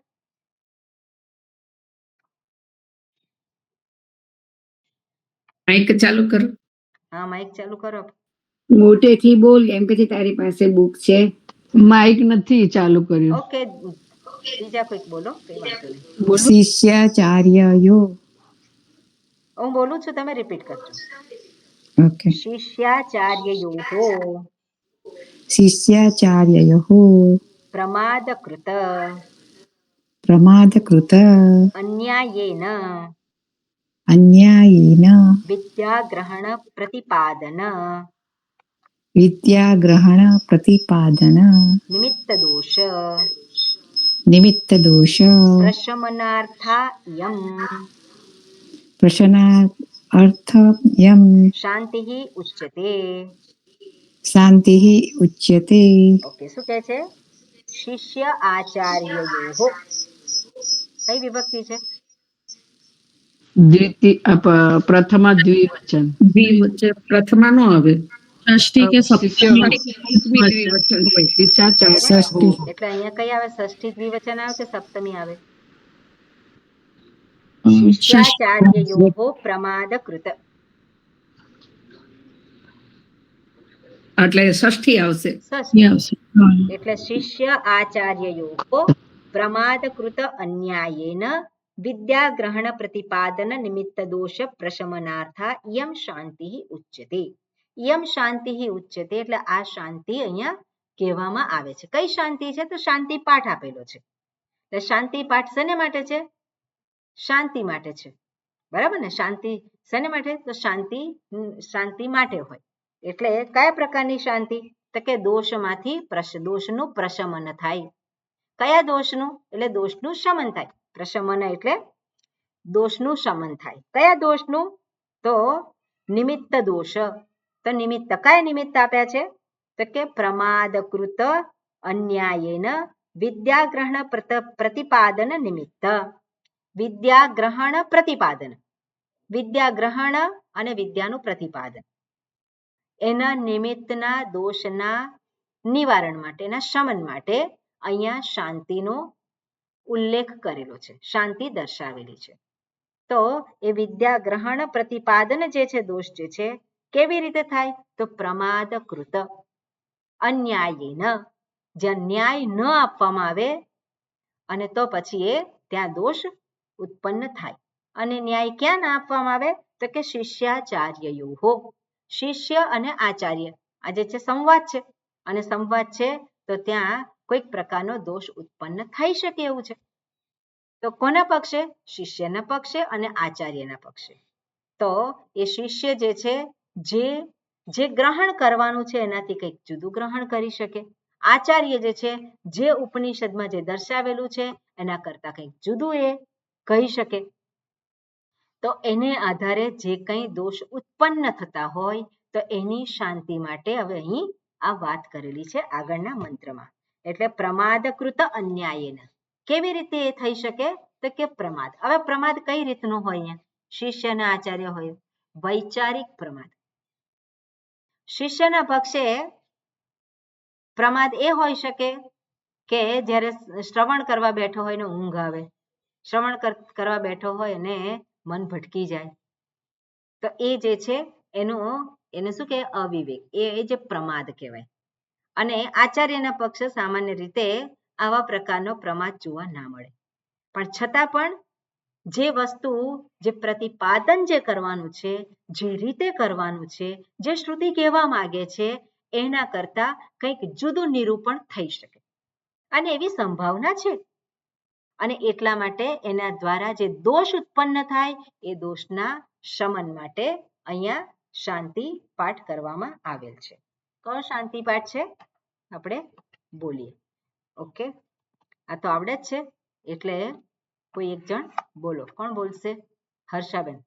માઇક ચાલુ કરો. હા, માઇક ચાલુ કરો. મોટેથી બોલ, એમ કે છે તારી પાસે બુક છે. માઇક નથી ચાલુ કર્યું. ઓકે, બીજા કોઈક બોલો, કઈ વાંધો નહીં. શિષ્યાચાર્યયો. હું બોલું છું, તમે રિપીટ કરજો. ઓકે. શિષ્યાચાર્યયોઃ શિષ્યાચાર્યયો પ્રમાદકૃત પ્રમાદકૃત અન્યાયેન અન્યાયેન વિદ્યાગ્રહણ પ્રતિપાદન વિદ્યાગ્રહણ પ્રતિપાદન નિમિત્ત દોષ નિમિત્ત દોષ પ્રશમનાર્થાયમ પ્રશનાર્થયમ શાંતિ ઉચ્યતે. શાંતિ ઉચ્યતે. ઓકે, શું કહે છે? શિષ્ય આચાર્યયોઃ કઈ વિભક્તિ છે? પ્રથમા દ્વિવચન. પ્રથમા નો આવે. ષષ્ઠી કે સપ્તમી દ્વિવચન હોય. ષષ્ઠી. એટલે અહીંયા કઈ આવે? ષષ્ઠી દ્વિવચન આવે કે સપ્તમી આવે? ષષ્ઠી. શિષ્યાચાર્યયોઃ પ્રમાદકૃત. એટલે ષષ્ઠી આવશે. ષષ્ઠી. એટલે શિષ્ય આચાર્યયોઃ પ્રમાદકૃત અન્યાયેન વિદ્યાગ્રહણ પ્રતિપાદન નિમિત્ત દોષ પ્રશમનાર્થા યમ શાંતિ ઉચ્યતે. યમ શાંતિ ઉચ્યતે એટલે આ શાંતિ અહીંયા કહેવામાં આવે છે. કઈ શાંતિ છે? તો શાંતિ પાઠ આપેલો છે. એટલે શાંતિ પાઠ શેને માટે છે? શાંતિ માટે છે. બરાબર ને? શાંતિ શેને માટે? તો શાંતિ માટે હોય. એટલે કયા પ્રકારની શાંતિ? તો કે દોષમાંથી દોષનું પ્રશમન થાય. કયા દોષનું? એટલે દોષનું શમન થાય. પ્રશમન એટલે દોષનું શમન થાય. કયા દોષનું? તો નિમિત્ત દોષ. તો નિમિત્ત, કયા નિમિત્ત આપ્યા છે? તો કે પ્રમાદકૃત અન્યાયેન વિદ્યાગ્રહણ પ્રતિપાદન નિમિત્ત. વિદ્યાગ્રહણ પ્રતિપાદન, વિદ્યાગ્રહણ અને વિદ્યાનું પ્રતિપાદન, એના નિમિત્તના દોષના નિવારણ માટે, એના શમન માટે અહીંયા શાંતિનો ઉલ્લેખ કરેલો છે. શાંતિ દર્શાવેલી છે. તો એ વિદ્યાગ્રહણ પ્રતિપાદન જે છે, દોષ જે છે, કેવી રીતે થાય? તો પ્રમાદકૃત અન્યાયેન, જ્યાં ન્યાય ન આપવામાં આવે અને તો પછી એ ત્યાં દોષ ઉત્પન્ન થાય. અને ન્યાય ક્યાં ના આપવામાં આવે? તો કે શિષ્યાચાર્યયોઃ. શિષ્ય અને આચાર્ય આ જે છે સંવાદ છે, અને સંવાદ છે તો ત્યાં કોઈક પ્રકારનો દોષ ઉત્પન્ન થઈ શકે એવું છે. તો કોના પક્ષે? શિષ્યના પક્ષે અને આચાર્યના પક્ષે. તો એ શિષ્ય જે છે, જે ગ્રહણ કરવાનું છે એનાથી કંઈક જુદું ગ્રહણ કરી શકે. આચાર્ય જે છે, જે ઉપનિષદમાં જે દર્શાવેલું છે એના કરતા કંઈક જુદું એ કહી શકે. તો એને આધારે જે કંઈ દોષ ઉત્પન્ન થતા હોય તો એની શાંતિ માટે હવે અહીં આ વાત કરેલી છે આગળના મંત્રમાં. એટલે પ્રમાદકૃત અન્યાયેન કેવી રીતે એ થઈ શકે? તો કે પ્રમાદ. હવે પ્રમાદ કઈ રીતનો હોય? અહીંયા શિષ્ય અને આચાર્ય હોય, વૈચારિક પ્રમાદ. શિષ્યના પક્ષે પ્રમાદ એ હોઈ શકે કે જ્યારે શ્રવણ કરવા બેઠો હોય ને ઊંઘ આવે, શ્રવણ કરવા બેઠો હોય અને મન ભટકી જાય, તો એ જે છે એને શું કહેવાય? અવિવેક. એ જે પ્રમાદ કહેવાય. અને આચાર્યના પક્ષે સામાન્ય રીતે આવા પ્રકારનો પ્રમાદ જોવા ના મળે. પણ છતાં પણ જે વસ્તુ, જે પ્રતિપાદન જે કરવાનું છે, જે રીતે કરવાનું છે, જે શ્રુતિ કહેવા માંગે છે એના કરતા કંઈક જુદું નિરૂપણ થઈ શકે. અને એવી સંભાવના છે. અને એટલા માટે એના દ્વારા જે દોષ ઉત્પન્ન થાય એ દોષના શમન માટે અહીંયા શાંતિ પાઠ કરવામાં આવેલ છે. કયો શાંતિ પાઠ છે આપણે બોલીએ. ઓકે, આ તો આવડે જ છે એટલે કોઈ એક જણ બોલો. કોણ બોલશે? હર્ષાબેન.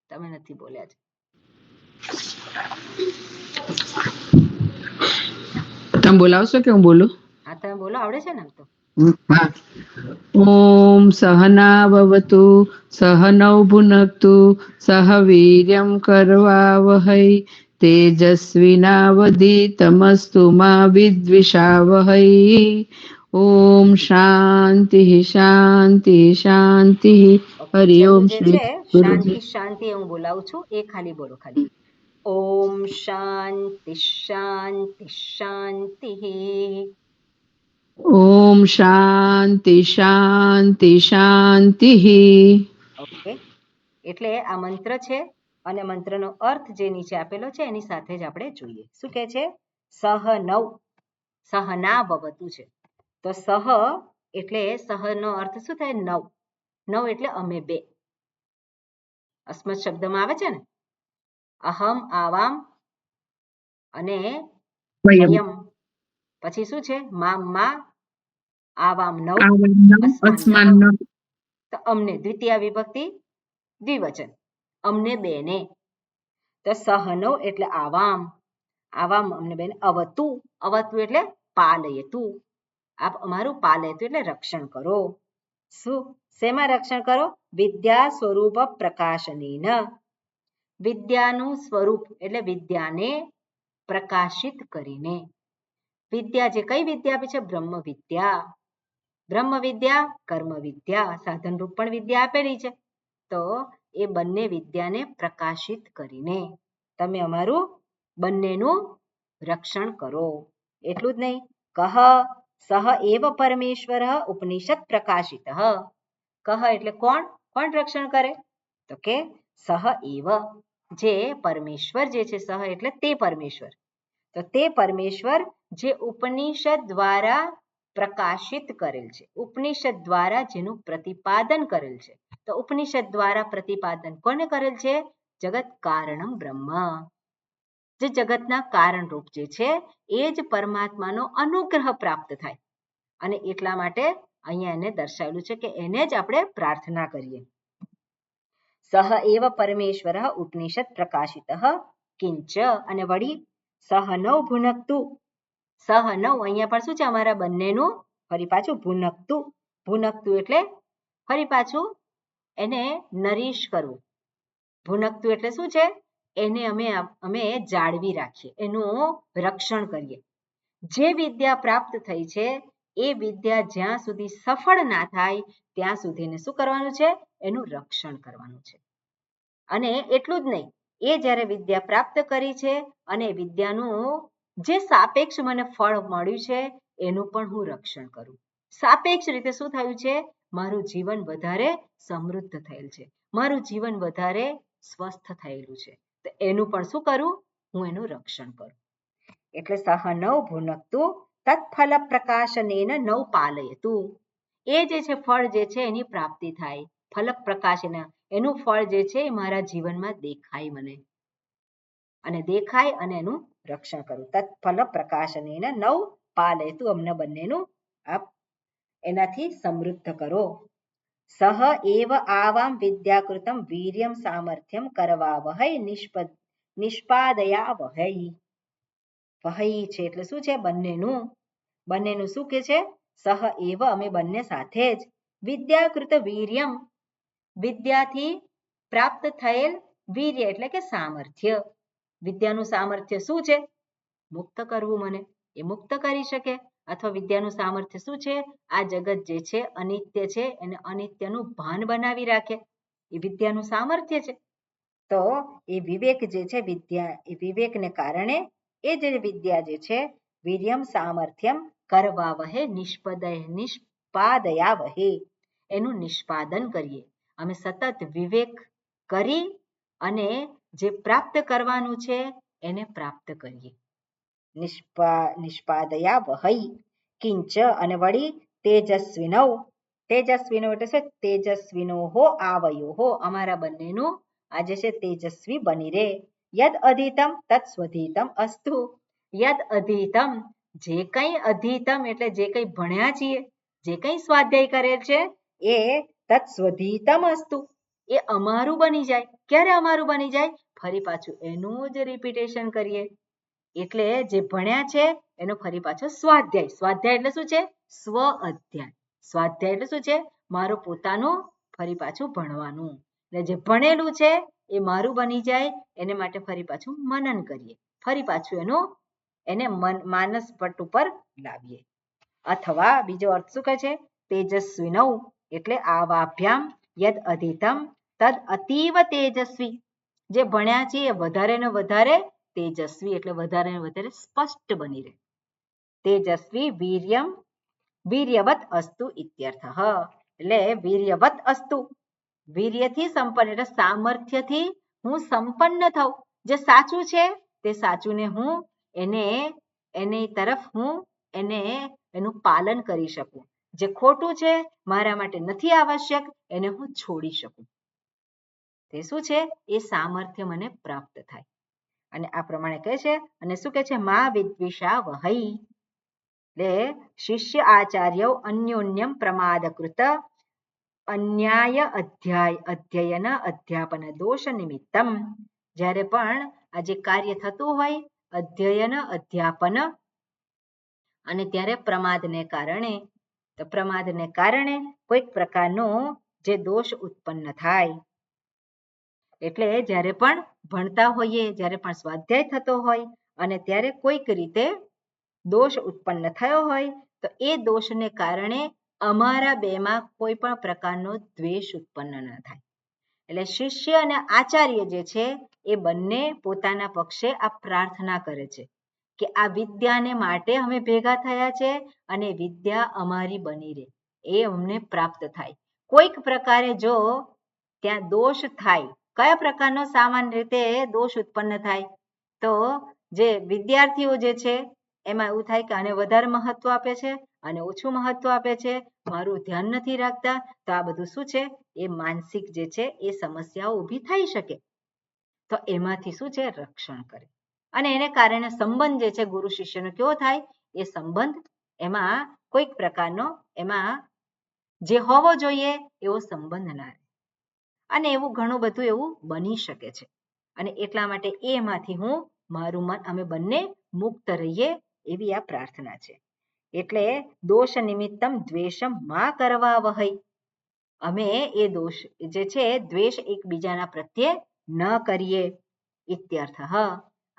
તમે નથી બોલ્યા છે. તમે બોલાવશો કે હું બોલું? હા, તમે બોલો, આવડે છે ને આમ તો. ઓમ સહના ભવતુ સહનૌ ભુનક્તુ સહ વીર્યં કરવાવહૈ તેજસ્વિનાવધીતમસ્તુ મા વિદ્વિષાવહૈ. ઓમ શાંતિ શાંતિ શાંતિ. હરિ ઓમ. જે છે શાંતિ શાંતિ હું બોલાવું છું એ ખાલી બોલો. ખાલી ઓમ શાંતિ શાંતિ શાંતિ. ઓમ શાંતિ શાંતિ શાંતિ. ઓકે, એટલે આ મંત્ર છે અને મંત્રનો અર્થ જે નીચે આપેલો છે એની સાથે જ આપણે જોઈએ. શું કહે છે? સહનૌ, સહના ભવતુ છે. તો સહ એટલે સહનો અર્થ શું થાય? નવ. નવ એટલે અમે બે. અસ્મત શબ્દમાં આવે છે ને, અહમ, આવામ અને વયમ. પછી શું છે? મામ, મા, આવામ, નવ, અસ્માન, નવ. તો અમને દ્વિતીય વિભક્તિ દ્વિવચન, અમને બેને. તો સહનો એટલે આવામ, આવામ અમને બેને. અવતુ, અવતુ એટલે પાલયતું, આપ અમારું પાલયતું એટલે રક્ષણ કરો. શું? શેમાં રક્ષણ કરો? વિદ્યા સ્વરૂપ પ્રકાશનેન. વિદ્યાનું સ્વરૂપ એટલે વિદ્યાને પ્રકાશિત કરીને. વિદ્યા જે કઈ વિદ્યા આપી છે? બ્રહ્મ વિદ્યા. બ્રહ્મ વિદ્યા, કર્મ વિદ્યા, સાધન રૂપ પણ વિદ્યા આપેલી છે. તો એ બંને વિદ્યાને પ્રકાશિત કરીને તમે અમારું બંનેનું રક્ષણ કરો. એટલું જ નહીં, કહ સહ એવ પરમેશ્વર ઉપનિષદ પ્રકાશિત. કહ એટલે કોણ? કોણ રક્ષણ કરે? તો કે સહ એવ, જે પરમેશ્વર જે છે, સહ એટલે તે પરમેશ્વર. તો તે પરમેશ્વર જે ઉપનિષદ દ્વારા પ્રકાશિત કરેલ છે, ઉપનિષદ દ્વારા જેનું પ્રતિપાદન કરેલ છે. તો ઉપનિષદ દ્વારા પ્રતિપાદન કોને કરેલ છે? જગત કારણમ બ્રહ્મ, જે જગતના કારણ રૂપ જે છે એ જ પરમાત્માનો અનુગ્રહ પ્રાપ્ત થાય. અને એટલા માટે અહીંયા એને દર્શાવેલું છે કે એને જ આપણે પ્રાર્થના કરીએ. સહ એવ પરમેશ્વર ઉપનિષદ પ્રકાશિત કિંચ. અને વળી સહનૌ ભુનક્તુ. સહનૌ અહીંયા પણ શું છે? અમારા બંનેનું. ફરી પાછું ભુનક્તુ. ભુનક્તુ એટલે ફરી પાછું એને નરીશ કરવું. ભુનક્તુ એટલે શું છે? એને અમે જાળવી રાખીએ, એનું રક્ષણ કરીએ. જે વિદ્યા પ્રાપ્ત થઈ છે એ વિદ્યા જ્યાં સુધી સફળ ના થાય ત્યાં સુધી એને શું કરવાનું છે? એનું રક્ષણ કરવાનું છે. અને એટલું જ નહીં, એ જ્યારે વિદ્યા પ્રાપ્ત કરી છે અને વિદ્યાનું જે સાપેક્ષ મને ફળ મળ્યું છે એનું પણ હું રક્ષણ કરું. સાપેક્ષ રીતે શું થયું છે? મારું જીવન વધારે સમૃદ્ધ થયેલ છે, મારું જીવન વધારે સ્વસ્થ થયેલું છે. તો એનું પણ શું કરું? હું એનું રક્ષણ કરું. એટલે સહનૌ ભુનક્તુ તત્ફલ પ્રકાશનેન નૌ પાલયતુ. એ જે છે ફળ જે છે એની પ્રાપ્તિ થાય. ફલ પ્રકાશન, એનું ફળ જે છે એ મારા જીવનમાં દેખાય મને, અને દેખાય અને એનું રક્ષણ કરું. તત્ફલ પ્રકાશનેન નૌ પાલયતુ. અમને બંનેનું આપ એનાથી સમૃદ્ધ કરો. સહ એવ આવામ વિદ્યાકૃતમ વીર્યમ સામર્થ્યમ કરવાવહૈ નિષ્પાદયાવહૈ. વહૈ છે એટલે શું છે? બંનેનું. બંનેનું શું કે છે? સહ એવ અમે બંને સાથે જ. વિદ્યાકૃત વીર્યમ, વિદ્યાથી પ્રાપ્ત થયેલ વીર્ય એટલે કે સામર્થ્ય. વિદ્યાનું સામર્થ્ય શું છે? મુક્ત કરવું મને, એ મુક્ત કરી શકે. અથવા વિદ્યાનું સામર્થ્ય શું છે? આ જગત જે છે અનિત્ય છે એને અનિત્યનું ભાન બનાવી રાખે, એ વિદ્યાનું સામર્થ્ય છે. તો એ વિવેક જે છે, વિદ્યા એ વિવેકને કારણે એ જે વિદ્યા જે છે વીર્યમ સામર્થ્યમ કરવાવહે નિષ્પાદયાવહે, એનું નિષ્પાદન કરીએ. અમે સતત વિવેક કરી અને જે પ્રાપ્ત કરવાનું છે એને પ્રાપ્ત કરીએ. નિષ્પાદયાવહૈ કિંચ અને વળી તેજસ્વિનૌ, તેજસ્વીનો એટલે છે તેજસ્વીનો હો આવયો હો, અમારા બંનેનું આજે છે તેજસ્વી બની રે. યદ અધીતમ તત્ સ્વધીતમ અસ્તુ, યદ અધીતમ જે કંઈ અધીતમ એટલે જે કંઈ ભણ્યા છીએ, જે કંઈ સ્વાધ્યાય કરેલ છે એ તત્ સ્વધીતમ અસ્તુ, એ અમારું બની જાય. ક્યારે અમારું બની જાય? ફરી પાછું એનું જ રિપીટેશન કરીએ એટલે જે ભણ્યા છે એનો ફરી પાછો સ્વાધ્યાય. સ્વાધ્યાય એટલે શું છે? સ્વ અધ્યાય. સ્વાધ્યાય એટલે શું છે? મારું પોતાનું ફરી પાછું ભણવાનું. એટલે જે ભણેલું છે એ મારું બની જાય એને માટે ફરી પાછું મનન કરીએ, ફરી પાછું એને માનસ પટ ઉપર લાવીએ. અથવા બીજો અર્થ શું કહે છે? તેજસ્વીનૌ એટલે આવાભ્યામ યદ અધીતમ તદ અતીવ તેજસ્વી, જે ભણ્યા છે એ વધારે ને વધારે તેજસ્વી એટલે વધારે ને વધારે સ્પષ્ટ બની રહે. તેજસ્વી વીર્યમ વીર્યવત અસ્તુ ઇત્યર્થ, એટલે વીર્યવત અસ્તુ, વીર્યથી સંપન્ન એટલે સામર્થ્યથી હું સંપન્ન થઉં. જે સાચું છે તે સાચુંને હું એની તરફ હું એનું પાલન કરી શકું. જે ખોટું છે મારા માટે નથી આવશ્યક એને હું છોડી શકું. તે શું છે? એ સામર્થ્ય મને પ્રાપ્ત થાય. અને આ પ્રમાણે કહે છે. અને શું કહે છે? મા વિદ્વિષા વહૈ, એટલે શિષ્ય આચાર્ય અન્યોન્યમ પ્રમાદકૃત અન્યાય અધ્યયન અધ્યાપન દોષ નિમિત્તમ, જ્યારે પણ આ જે કાર્ય થતું હોય અધ્યયન અધ્યાપન અને ત્યારે પ્રમાદને કારણે કોઈક પ્રકારનો જે દોષ ઉત્પન્ન થાય. એટલે જ્યારે પણ ભણતા હોઈએ, જ્યારે પણ સ્વાધ્યાય થતો હોય અને ત્યારે કોઈક રીતે દોષ ઉત્પન્ન થયો હોય તો એ દોષને કારણે અમારા બેમાં કોઈ પણ પ્રકારનો દ્વેષ ઉત્પન્ન ન થાય. એટલે શિષ્ય અને આચાર્ય જે છે એ બંને પોતાના પક્ષે આ પ્રાર્થના કરે છે કે આ વિદ્યાને માટે અમે ભેગા થયા છે અને વિદ્યા અમારી બની રહે, એ અમને પ્રાપ્ત થાય. કોઈક પ્રકારે જો ત્યાં દોષ થાય, કયા પ્રકારનો સામાન્ય રીતે દોષ ઉત્પન્ન થાય? તો જે વિદ્યાર્થીઓ જે છે એમાં એવું થાય કે આને વધારે મહત્વ આપે છે અને ઓછું મહત્વ આપે છે, મારું ધ્યાન નથી રાખતા. તો આ બધું શું છે? એ માનસિક જે છે એ સમસ્યાઓ ઊભી થઈ શકે. તો એમાંથી શું છે? રક્ષણ કરે. અને એને કારણે સંબંધ જે છે ગુરુ શિષ્યનો કેવો થાય? એ સંબંધ એમાં કોઈક પ્રકારનો એમાં જે હોવો જોઈએ એવો સંબંધ ના રહે. અને એવું ઘણું બધું એવું બની શકે છે. અને એટલા માટે એમાંથી હું મારું મન અમે બંને મુક્ત રહીએ એવી આ પ્રાર્થના છે. એટલે દોષ નિમિત્તમ દ્વેષમ મા કરવા વહૈ, અમે એ દોષ જે છે દ્વેષ એકબીજાના પ્રત્યે ન કરીએ ઇત્યર્થ.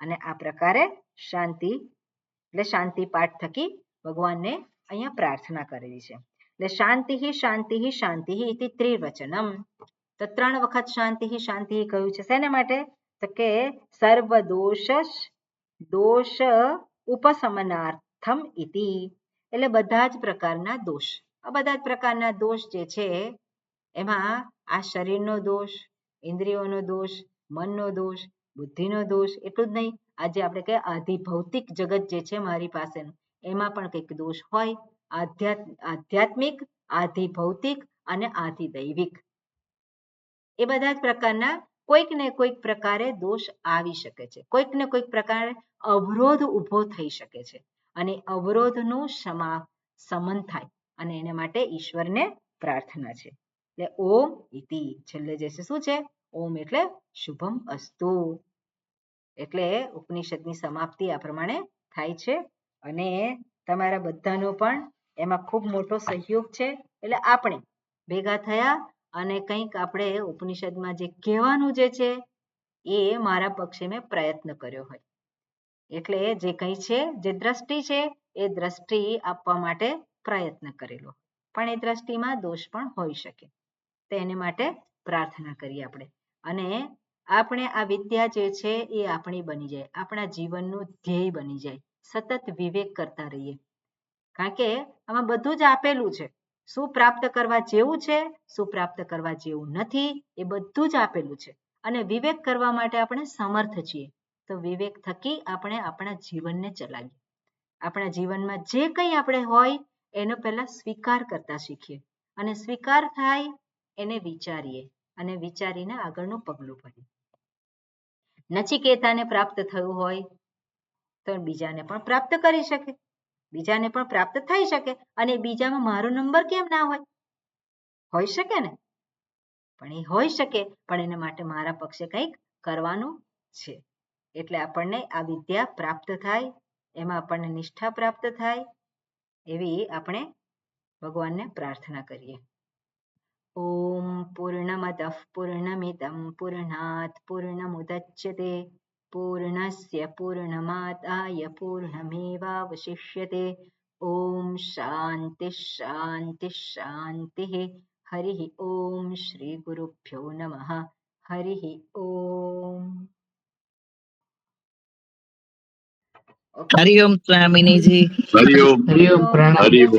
અને આ પ્રકારે શાંતિ એટલે શાંતિ પાઠ થકી ભગવાનને અહીંયા પ્રાર્થના કરેલી છે. એટલે શાંતિ શાંતિ શાંતિ ઇતિ ત્રિવચનમ, તો 3 વખત શાંતિ શાંતિ કહ્યું છે. શેના માટે? તો કે સર્વ દોષ ઉપશમનાર્થમ ઇતિ, એટલે બધા જ પ્રકારના દોષ, આ બધા જ પ્રકારના દોષ જે છે એમાં આ શરીરનો દોષ, ઇન્દ્રિયોનો દોષ, મનનો દોષ, બુદ્ધિનો દોષ, એટલું જ નહીં, આજે આપણે કહીએ આધિ ભૌતિક જગત જે છે મારી પાસેનું, એમાં પણ કંઈક દોષ હોય. આધ્યાત્મિક, આધિ ભૌતિક અને આધિ દૈવિક, એ બધા જ પ્રકારના કોઈક ને કોઈક પ્રકારે દોષ આવી શકે છે. કોઈક ને કોઈક પ્રકારે અવરોધ ઊભો થઈ શકે છે. અને અવરોધનું શમન થાય અને એને માટે ઈશ્વરને પ્રાર્થના છે. એટલે ઓમ ઇતિ, છેલ્લે જે છે શું છે? ઓમ એટલે શુભમ અસ્તુ. એટલે ઉપનિષદની સમાપ્તિ આ પ્રમાણે થાય છે. અને તમારા બધાનો પણ એમાં ખૂબ મોટો સહયોગ છે. એટલે આપણે ભેગા થયા અને કંઈક આપણે ઉપનિષદમાં જે કહેવાનું જે છે એ મારા પક્ષે મેં પ્રયત્ન કર્યો હોય. એટલે જે કંઈ છે, જે દ્રષ્ટિ છે એ દ્રષ્ટિ આપવા માટે પ્રયત્ન કરેલો, પણ એ દ્રષ્ટિમાં દોષ પણ હોઈ શકે. તો એને માટે પ્રાર્થના કરીએ આપણે. અને આપણે આ વિદ્યા જે છે એ આપણી બની જાય, આપણા જીવનનું ધ્યેય બની જાય. સતત વિવેક કરતા રહીએ, કારણ કે આમાં બધું જ આપેલું છે. શું પ્રાપ્ત કરવા જેવું છે, શું પ્રાપ્ત કરવા જેવું નથી, એ બધું જ આપેલું છે. અને વિવેક કરવા માટે આપણે સમર્થ છીએ. તો વિવેક થકી આપણે આપણા જીવનને ચલાવીએ. આપણા જીવનમાં જે કંઈ આપણે હોય એનો પહેલા સ્વીકાર કરતા શીખીએ અને સ્વીકાર થાય એને વિચારીએ અને વિચારીને આગળનું પગલું ભરીએ. નચિકેતાને પ્રાપ્ત થયું હોય તો બીજાને પણ પ્રાપ્ત કરી શકે, બીજાને પણ પ્રાપ્ત થઈ શકે અને બીજામાં મારો નંબર કેમ ના હોય? હોઈ શકે ને, પણ એ હોઈ શકે, પણ એના માટે મારા પક્ષે કંઈક કરવાનું છે. એટલે આપણને આ વિદ્યા પ્રાપ્ત થાય, એમાં આપણને નિષ્ઠા પ્રાપ્ત થાય, એવી આપણે ભગવાનને પ્રાર્થના કરીએ. ઓમ પૂર્ણમદઃ પૂર્ણમિદં પૂર્ણાત પૂર્ણમુદચ્યતે પૂર્ણસ્ય પૂર્ણમાદાય પૂર્ણમેવાવશિષ્યતે. ઓમ શાંતિ શાંતિ શાંતિ. હરિ ઓમ શ્રી ગુરુભ્યો નમઃ. હરિ ઓમ. હરિઓમ સ્વામિનીજી. હરિઓમ હરિઓમ પ્રણામ. હરિઓમ.